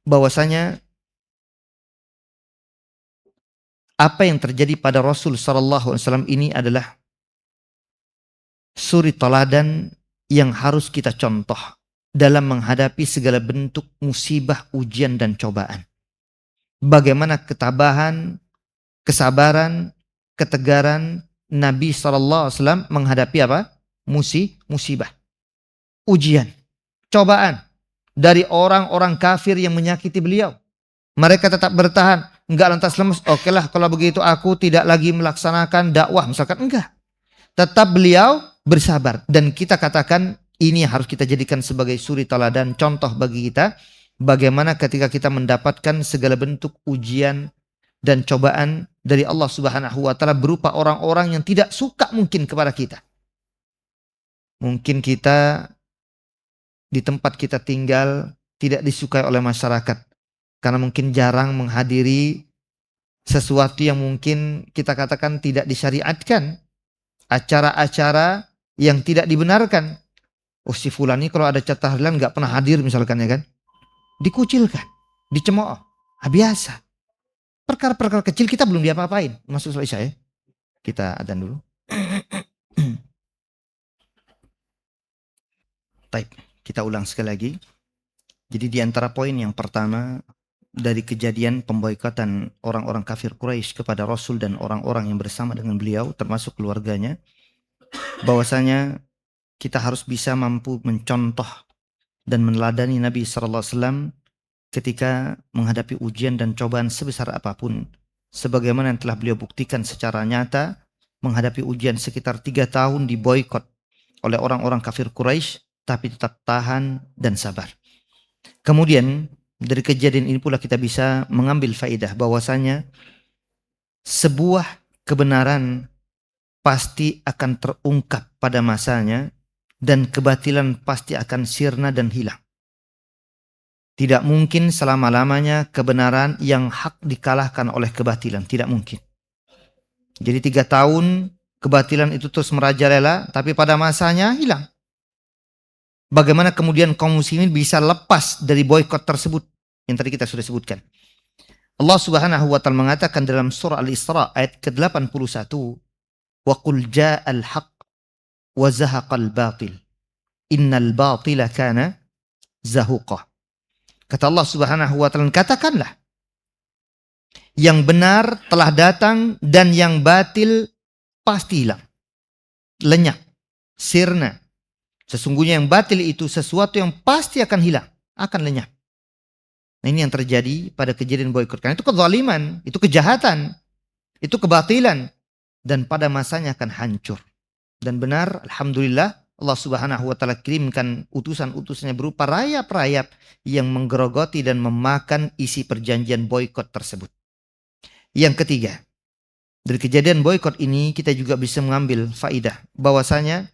bahwasanya apa yang terjadi pada Rasul sallallahu alaihi wasallam ini adalah suri teladan yang harus kita contoh dalam menghadapi segala bentuk musibah, ujian dan cobaan. Bagaimana ketabahan, kesabaran, ketegaran Nabi SAW menghadapi apa? Musibah, ujian, cobaan dari orang-orang kafir yang menyakiti beliau. Mereka tetap bertahan, enggak lantas lemes. Oke lah kalau begitu aku tidak lagi melaksanakan dakwah misalkan, enggak. Tetap beliau bersabar dan kita katakan ini harus kita jadikan sebagai suri teladan, contoh bagi kita. Bagaimana ketika kita mendapatkan segala bentuk ujian dan cobaan dari Allah Subhanahu wa taala berupa orang-orang yang tidak suka mungkin kepada kita. Mungkin kita di tempat kita tinggal tidak disukai oleh masyarakat karena mungkin jarang menghadiri sesuatu yang mungkin kita katakan tidak disyariatkan, acara-acara yang tidak dibenarkan. Oh si fulan ini kalau ada tahlilan nggak pernah hadir misalkan ya kan. Dikucilkan, dicemooh, biasa. Perkara-perkara kecil kita belum diapa-apain. Masuk selesai ya. Kita adzan dulu. Baik, kita ulang sekali lagi. Jadi di antara poin yang pertama dari kejadian pemboikotan orang-orang kafir Quraisy kepada Rasul dan orang-orang yang bersama dengan beliau termasuk keluarganya, bahwasanya kita harus bisa mampu mencontoh dan meneladani Nabi SAW ketika menghadapi ujian dan cobaan sebesar apapun. Sebagaimana yang telah beliau buktikan secara nyata, menghadapi ujian sekitar 3 tahun diboikot oleh orang-orang kafir Quraisy, tapi tetap tahan dan sabar. Kemudian dari kejadian ini pula kita bisa mengambil faedah bahwasanya sebuah kebenaran pasti akan terungkap pada masanya dan kebatilan pasti akan sirna dan hilang. Tidak mungkin selama-lamanya kebenaran yang hak dikalahkan oleh kebatilan. Tidak mungkin. Jadi 3 tahun kebatilan itu terus merajalela, tapi pada masanya hilang. Bagaimana kemudian kaum muslimin bisa lepas dari boikot tersebut yang tadi kita sudah sebutkan. Allah Subhanahu wa taala mengatakan dalam surah Al-Isra ayat ke-81, "Wa qul ja'al haqq wa zahaqal batil. Innal batila kana zahuqa." Kata Allah Subhanahu wa taala, katakanlah yang benar telah datang dan yang batil pasti hilang, lenyap, sirna. Sesungguhnya yang batil itu sesuatu yang pasti akan hilang, akan lenyap. Nah, ini yang terjadi pada kejadian boikot. Karena itu kezaliman, itu kejahatan, itu kebatilan, dan pada masanya akan hancur. Dan benar, alhamdulillah, Allah Subhanahu wa taala kirimkan utusan-utusannya berupa rayap-rayap yang menggerogoti dan memakan isi perjanjian boikot tersebut. Yang ketiga, dari kejadian boikot ini kita juga bisa mengambil faidah bahwasanya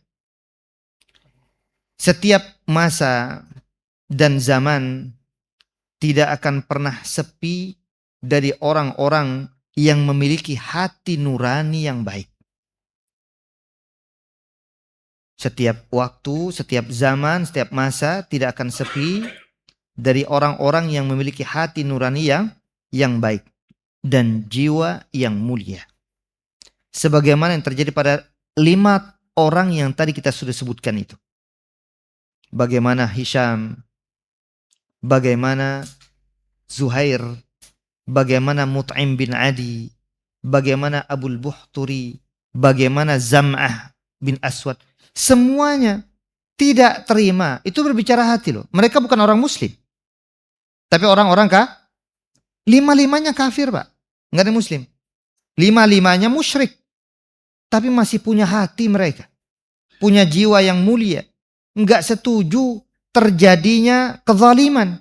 setiap masa dan zaman tidak akan pernah sepi dari orang-orang yang memiliki hati nurani yang baik. Setiap waktu, setiap zaman, setiap masa tidak akan sepi dari orang-orang yang memiliki hati nurani yang baik dan jiwa yang mulia. Sebagaimana yang terjadi pada 5 orang yang tadi kita sudah sebutkan itu. Bagaimana Hisham, bagaimana Zuhair, bagaimana Mut'im bin Adi, bagaimana Abul Buhturi, bagaimana Zam'ah bin Aswad. Semuanya tidak terima. Itu berbicara hati loh. Mereka bukan orang muslim. Tapi orang-orang kah? 5-5-nya kafir, Pak. Nggak ada muslim. 5-5-nya musyrik. Tapi masih punya hati mereka. Punya jiwa yang mulia. Nggak setuju terjadinya kezaliman.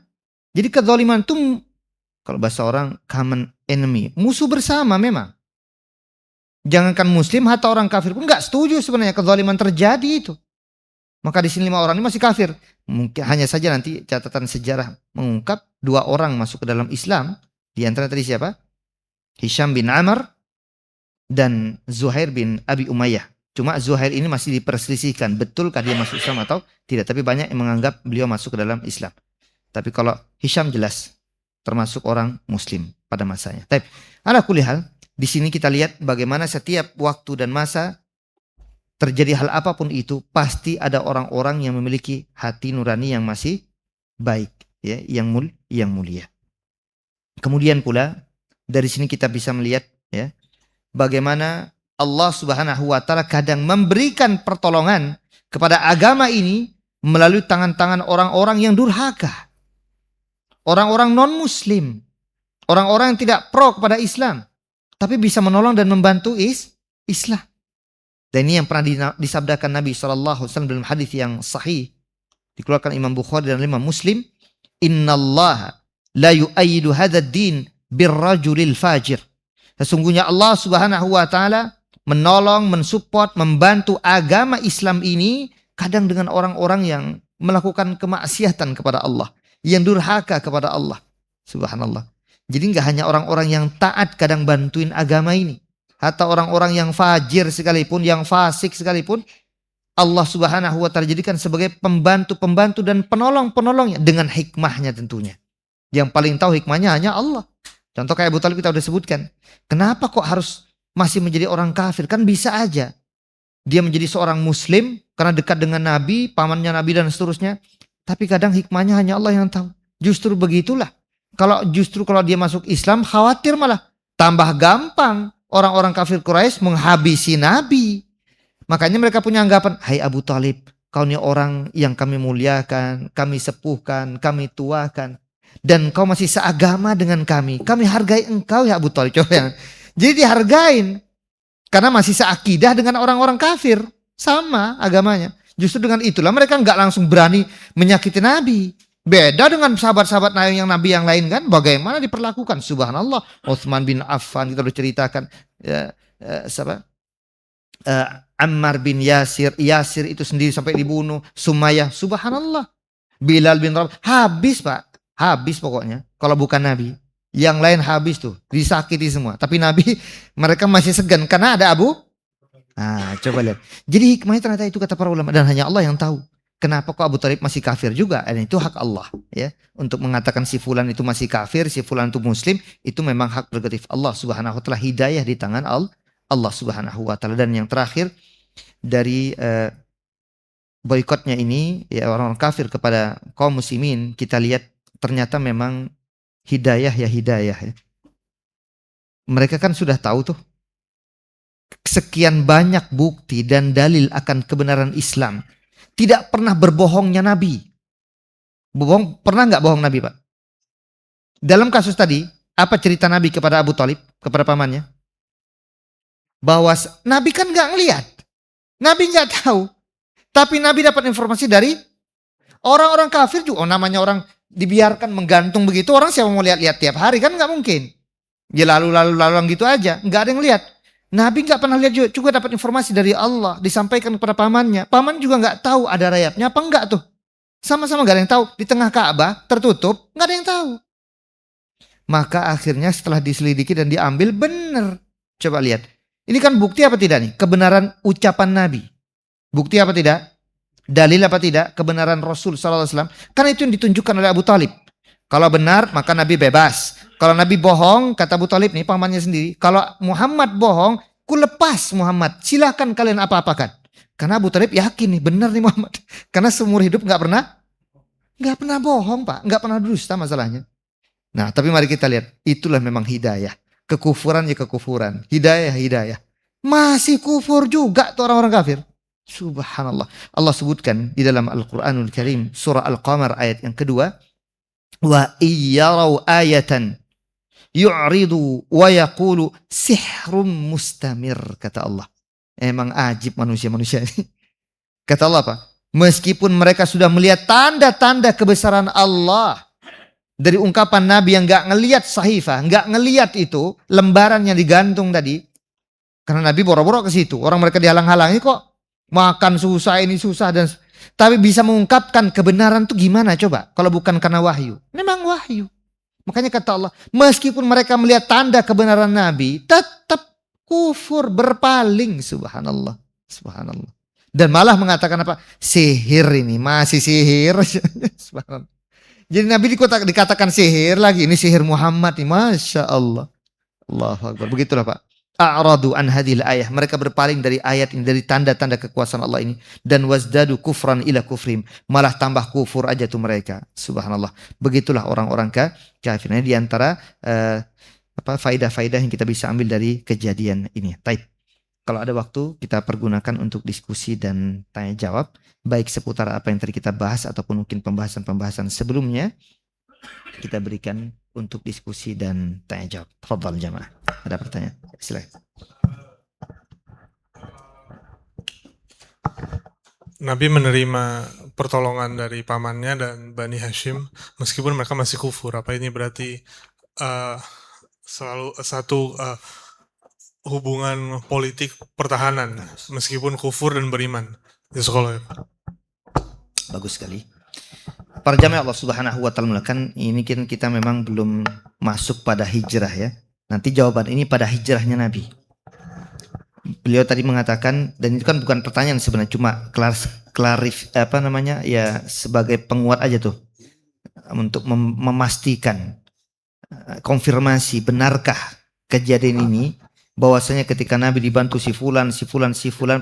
Jadi kezaliman itu, kalau bahasa orang, common enemy. Musuh bersama memang. Jangankan muslim, hatta orang kafir pun nggak setuju sebenarnya kezaliman terjadi itu. Maka di sini 5 orang ini masih kafir. Mungkin hanya saja nanti catatan sejarah mengungkap 2 orang masuk ke dalam Islam. Di antara tadi siapa? Hisham bin Amr dan Zuhair bin Abi Umayyah. Cuma Zuhair ini masih diperselisihkan. Betulkah dia masuk Islam atau tidak. Tapi banyak yang menganggap beliau masuk ke dalam Islam. Tapi kalau Hisham jelas termasuk orang muslim pada masanya. Tapi ala kulli hal, di sini kita lihat bagaimana setiap waktu dan masa terjadi hal apapun itu, pasti ada orang-orang yang memiliki hati nurani yang masih baik, ya, yang mulia. Kemudian pula dari sini kita bisa melihat, ya, bagaimana Allah Subhanahu wa taala kadang memberikan pertolongan kepada agama ini melalui tangan-tangan orang-orang yang durhaka. Orang-orang non-muslim, orang-orang yang tidak pro kepada Islam, tapi bisa menolong dan membantu Islam. Dan ini yang pernah disabdakan Nabi SAW dalam hadis yang sahih, dikeluarkan Imam Bukhari dan Imam Muslim. Innallaha la yu'ayyidu hadzal din birrajulil fajir. Sesungguhnya Allah Subhanahu wa taala menolong, mensupport, membantu agama Islam ini kadang dengan orang-orang yang melakukan kemaksiatan kepada Allah, yang durhaka kepada Allah. Subhanallah. Jadi enggak hanya orang-orang yang taat kadang bantuin agama ini. Hatta orang-orang yang fajir sekalipun, yang fasik sekalipun, Allah Subhanahu wa taala jadikan sebagai pembantu-pembantu dan penolong-penolongnya dengan hikmahnya tentunya. Yang paling tahu hikmahnya hanya Allah. Contoh kayak Abu Talib kita udah sebutkan. Kenapa kok harus masih menjadi orang kafir? Kan bisa aja dia menjadi seorang muslim karena dekat dengan Nabi, pamannya Nabi dan seterusnya. Tapi kadang hikmahnya hanya Allah yang tahu. Justru begitulah. Kalau dia masuk Islam, khawatir malah tambah gampang orang-orang kafir Quraisy menghabisi Nabi. Makanya mereka punya anggapan, hai Abu Talib, kau ini orang yang kami muliakan, kami sepuhkan, kami tuakan. Dan kau masih seagama dengan kami. Kami hargai engkau ya Abu Talib. Jadi dihargain. Karena masih seakidah dengan orang-orang kafir. Sama agamanya. Justru dengan itulah mereka nggak langsung berani menyakiti Nabi. Beda dengan sahabat-sahabat Nabi yang lain kan. Bagaimana diperlakukan. Subhanallah. Utsman bin Affan kita udah ceritakan. Ammar bin Yasir. Yasir itu sendiri sampai dibunuh. Sumayyah. Subhanallah. Bilal bin Rabah. Habis Pak. Habis pokoknya. Kalau bukan Nabi. Yang lain habis tuh. Disakiti semua. Tapi Nabi mereka masih segan. Karena ada Abu. Nah coba lihat. Jadi hikmahnya ternyata itu kata para ulama. Dan hanya Allah yang tahu. Kenapa kok Abu Talib masih kafir juga? Dan itu hak Allah. Ya, untuk mengatakan si fulan itu masih kafir. Si fulan itu muslim. Itu memang hak prerogatif Allah Subhanahu wa ta'ala. Hidayah di tangan Allah Subhanahu wa ta'ala. Dan yang terakhir. Dari boikotnya ini. Ya, orang-orang kafir kepada kaum muslimin. Kita lihat. Ternyata memang hidayah ya hidayah ya. Mereka kan sudah tahu tuh. Sekian banyak bukti dan dalil akan kebenaran Islam. Tidak pernah berbohongnya Nabi. Pernah nggak bohong Nabi Pak? Dalam kasus tadi, apa cerita Nabi kepada Abu Talib, kepada pamannya? Bahwa Nabi kan nggak ngelihat. Nabi nggak tahu. Tapi Nabi dapat informasi dari orang-orang kafir juga. Oh, namanya orang dibiarkan menggantung begitu, orang siapa mau lihat-lihat tiap hari kan nggak mungkin. Ya lalu gitu aja, nggak ada yang lihat. Nabi nggak pernah lihat juga dapat informasi dari Allah disampaikan kepada pamannya. Paman juga nggak tahu ada rayapnya apa enggak tuh. Sama-sama nggak ada yang tahu. Di tengah Ka'bah tertutup nggak ada yang tahu. Maka akhirnya setelah diselidiki dan diambil benar. Coba lihat. Ini kan bukti apa tidak nih? Kebenaran ucapan Nabi. Bukti apa tidak? Dalil apa tidak? Kebenaran Rasul SAW. Karena itu yang ditunjukkan oleh Abu Talib. Kalau benar maka Nabi bebas. Kalau Nabi bohong, kata Abu Thalib nih pamannya sendiri, kalau Muhammad bohong, ku lepas Muhammad. Silahkan kalian apa-apakan. Karena Abu Thalib yakin nih benar nih Muhammad. Karena seumur hidup nggak pernah bohong Pak, nggak pernah dusta masalahnya. Nah, tapi mari kita lihat, itulah memang hidayah. Kekufuran ya kekufuran, hidayah hidayah. Masih kufur juga tuh orang-orang kafir. Subhanallah. Allah sebutkan di dalam Al-Qur'anul Karim surah Al-Qamar ayat yang kedua, wa iyyarau ayatan yu'ridu wa yaqulu sihrun mustamir, kata Allah. Emang ajib manusia-manusia ini. Kata Allah apa? Meskipun mereka sudah melihat tanda-tanda kebesaran Allah, dari ungkapan Nabi yang nggak ngelihat sahifah, nggak ngelihat itu lembaran yang digantung tadi, karena Nabi boro-boro ke situ, orang mereka dihalang-halangi kok, makan susah ini susah dan tapi bisa mengungkapkan kebenaran itu gimana coba? Kalau bukan karena wahyu, memang wahyu. Makanya kata Allah, meskipun mereka melihat tanda kebenaran Nabi, tetap kufur berpaling, subhanallah, subhanallah. Dan malah mengatakan apa? Sihir ini, masih sihir. Subhanallah. Jadi Nabi dikatakan sihir lagi. Ini sihir Muhammad nih. Masya Allah. Allahu Akbar. Begitulah Pak. A'radu an hadhil ayah. Mereka berpaling dari ayat ini. Dari tanda-tanda kekuasaan Allah ini. Dan wazdadu kufran ila kufrim. Malah tambah kufur aja tuh mereka. Subhanallah. Begitulah orang-orang kafir. Ini diantara faidah-faidah yang kita bisa ambil dari kejadian ini. Taib. Kalau ada waktu kita pergunakan untuk diskusi dan tanya jawab. Baik seputar apa yang tadi kita bahas ataupun mungkin pembahasan-pembahasan sebelumnya. Kita berikan untuk diskusi dan tanya jawab. Tafadhal jamaah. Ada pertanyaan? Silakan. Nabi menerima pertolongan dari pamannya dan Bani Hashim meskipun mereka masih kufur. Apa ini berarti selalu satu hubungan politik pertahanan meskipun kufur dan beriman di sekolah? Bagus sekali. Para jamaah Allah Subhanahu wa taala, kan ini kan kita memang belum masuk pada hijrah ya. Nanti jawaban ini pada hijrahnya Nabi. Beliau tadi mengatakan, dan itu kan bukan pertanyaan sebenarnya, cuma ya sebagai penguat aja tuh untuk memastikan konfirmasi benarkah kejadian ini, bahwasanya ketika Nabi dibantu si fulan,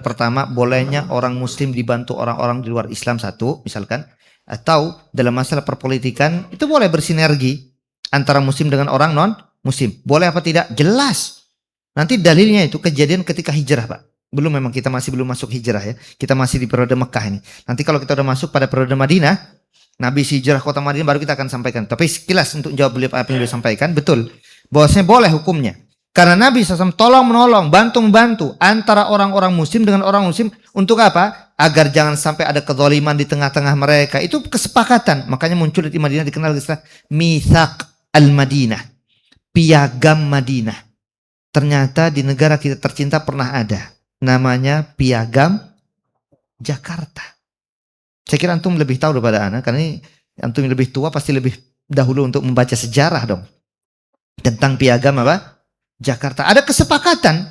pertama bolehnya orang muslim dibantu orang-orang di luar Islam satu misalkan, atau dalam masalah perpolitikan itu boleh bersinergi antara muslim dengan orang non muslim, boleh apa tidak? Jelas. Nanti dalilnya itu kejadian ketika hijrah Pak. Memang kita masih belum masuk hijrah ya, kita masih di periode Mekah ini. Nanti kalau kita udah masuk pada periode Madinah, Nabi hijrah kota Madinah, baru kita akan sampaikan. Tapi sekilas untuk jawab beliau apa yang beliau sampaikan, betul bahwasanya boleh hukumnya. Karena Nabi SAW tolong menolong, bantu antara orang-orang muslim dengan orang muslim. Untuk apa? Agar jangan sampai ada kezaliman di tengah-tengah mereka. Itu kesepakatan. Makanya muncul di Madinah dikenal istilah Mitsaq al-Madinah. Piagam Madinah. Ternyata di negara kita tercinta pernah ada. Namanya Piagam Jakarta. Saya kira antum lebih tahu daripada ana. Karena ini antum yang lebih tua pasti lebih dahulu untuk membaca sejarah dong. Tentang Piagam apa? Jakarta. Ada kesepakatan.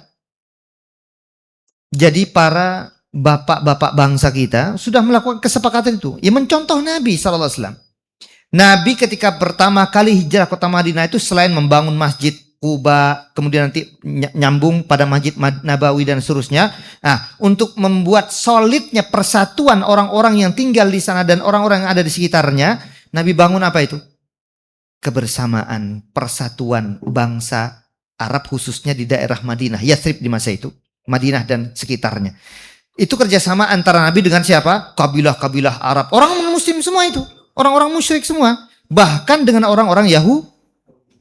Jadi para bapak-bapak bangsa kita sudah melakukan kesepakatan itu. Ya mencontoh Nabi SAW. Nabi ketika pertama kali hijrah kota Madinah itu selain membangun masjid Quba, kemudian nanti nyambung pada Masjid Nabawi dan seterusnya. Nah, untuk membuat solidnya persatuan orang-orang yang tinggal di sana dan orang-orang yang ada di sekitarnya, Nabi bangun apa itu? Kebersamaan, persatuan bangsa Arab khususnya di daerah Madinah, Yathrib di masa itu, Madinah dan sekitarnya. Itu kerjasama antara Nabi dengan siapa? Kabilah-kabilah Arab, orang muslim semua itu, orang-orang musyrik semua, bahkan dengan orang-orang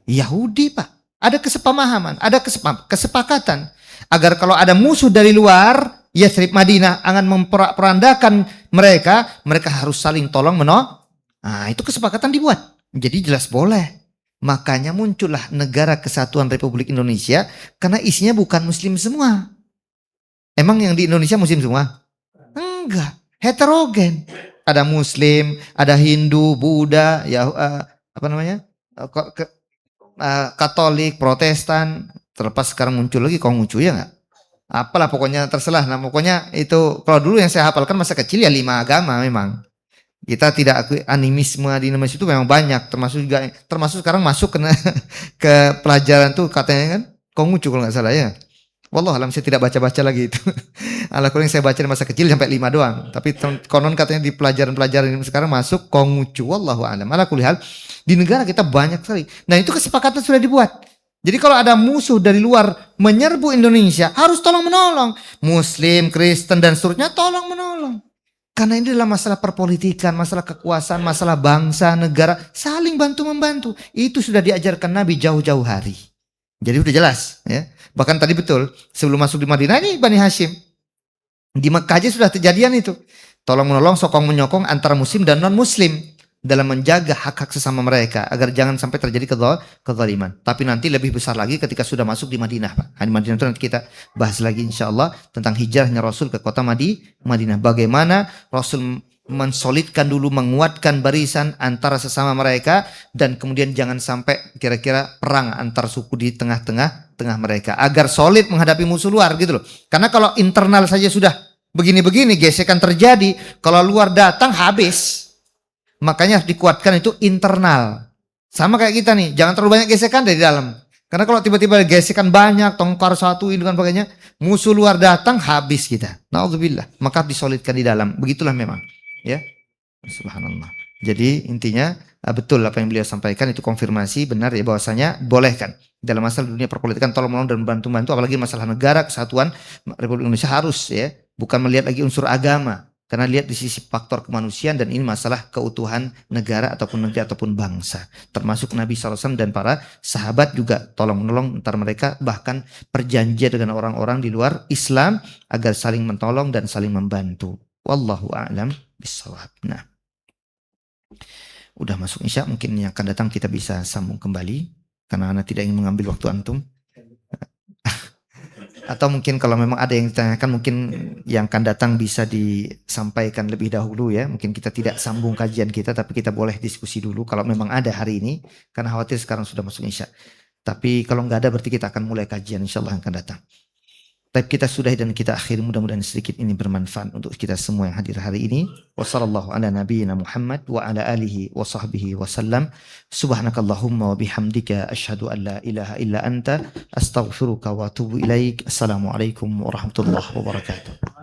Yahudi Pak. Ada kesepamahaman, ada kesepakatan agar kalau ada musuh dari luar Yathrib Madinah akan memperandakan mereka harus saling tolong menolong. Nah, itu kesepakatan dibuat. Jadi jelas boleh. Makanya muncullah Negara Kesatuan Republik Indonesia karena isinya bukan muslim semua. Emang yang di Indonesia muslim semua? Enggak, heterogen. Ada muslim, ada Hindu, Buddha, Katolik, Protestan, terlepas sekarang muncul lagi Konghucu ya nggak? Apalah pokoknya terserah. Nah pokoknya itu kalau dulu yang saya hafalkan masa kecil ya 5 agama memang. Kita tidak akui animisme di Indonesia itu memang banyak, termasuk sekarang masuk ke pelajaran tuh katanya kan Konghucu kalau nggak salah ya. Wallahualam saya tidak baca-baca lagi itu. Alhamdulillah yang saya baca di masa kecil sampai 5 doang. Tapi konon katanya di pelajaran-pelajaran ini sekarang masuk Konghucu. Wallahualam. Alhamdulillah di negara kita banyak sekali. Nah itu kesepakatan sudah dibuat. Jadi kalau ada musuh dari luar menyerbu Indonesia harus tolong menolong. Muslim, Kristen dan seterusnya tolong menolong. Karena ini adalah masalah perpolitikan, masalah kekuasaan, masalah bangsa, negara. Saling bantu-membantu. Itu sudah diajarkan Nabi jauh-jauh hari. Jadi udah jelas. Ya. Bahkan tadi betul, sebelum masuk di Madinah ini Bani Hashim. Di Mekah aja sudah kejadian itu. Tolong menolong, sokong menyokong antara muslim dan non-muslim. Dalam menjaga hak-hak sesama mereka. Agar jangan sampai terjadi kezaliman. Tapi nanti lebih besar lagi ketika sudah masuk di Madinah. Pak. Di Madinah itu nanti kita bahas lagi insya Allah. Tentang hijrahnya Rasul ke kota Madinah. Bagaimana Rasul mensolidkan dulu, menguatkan barisan antara sesama mereka. Dan kemudian jangan sampai kira-kira perang antar suku di tengah mereka. Agar solid menghadapi musuh luar gitu loh. Karena kalau internal saja sudah begini-begini, gesekan terjadi. Kalau luar datang habis. Makanya harus dikuatkan itu internal. Sama kayak kita nih, jangan terlalu banyak gesekan dari dalam. Karena kalau tiba-tiba gesekan banyak, tongkar satu, ini dan sebagainya, musuh luar datang, habis kita. Na'udzubillah. Maka disolidkan di dalam. Begitulah memang. Ya, subhanallah. Jadi intinya betul apa yang beliau sampaikan itu konfirmasi benar ya bahwasanya bolehkan dalam masalah dunia perpolitikan tolong menolong dan bantu-bantu apalagi masalah negara kesatuan Republik Indonesia harus ya bukan melihat lagi unsur agama. Karena lihat di sisi faktor kemanusiaan dan ini masalah keutuhan negara ataupun negeri ataupun bangsa. Termasuk Nabi SAW dan para sahabat juga tolong-menolong antara mereka. Bahkan perjanjian dengan orang-orang di luar Islam agar saling menolong dan saling membantu. Wallahu a'lam bishawab. Nah, udah masuk Isya mungkin yang akan datang kita bisa sambung kembali. Karena Anda tidak ingin mengambil waktu antum. Atau mungkin kalau memang ada yang ditanyakan mungkin yang akan datang bisa disampaikan lebih dahulu ya. Mungkin kita tidak sambung kajian kita tapi kita boleh diskusi dulu kalau memang ada hari ini. Karena khawatir sekarang sudah masuk Isya. Tapi kalau nggak ada berarti kita akan mulai kajian insya Allah yang akan datang. Tapi kita sudahi dan kita akhiri mudah-mudahan sedikit ini bermanfaat untuk kita semua yang hadir hari ini. Wassallallahu ala nabiyyina Muhammad wa ala alihi wa sahbihi wasallam. Subhanakallahumma wa bihamdika asyhadu an la ilaha illa anta astaghfiruka wa atubu ilaik. Assalamualaikum warahmatullahi wabarakatuh.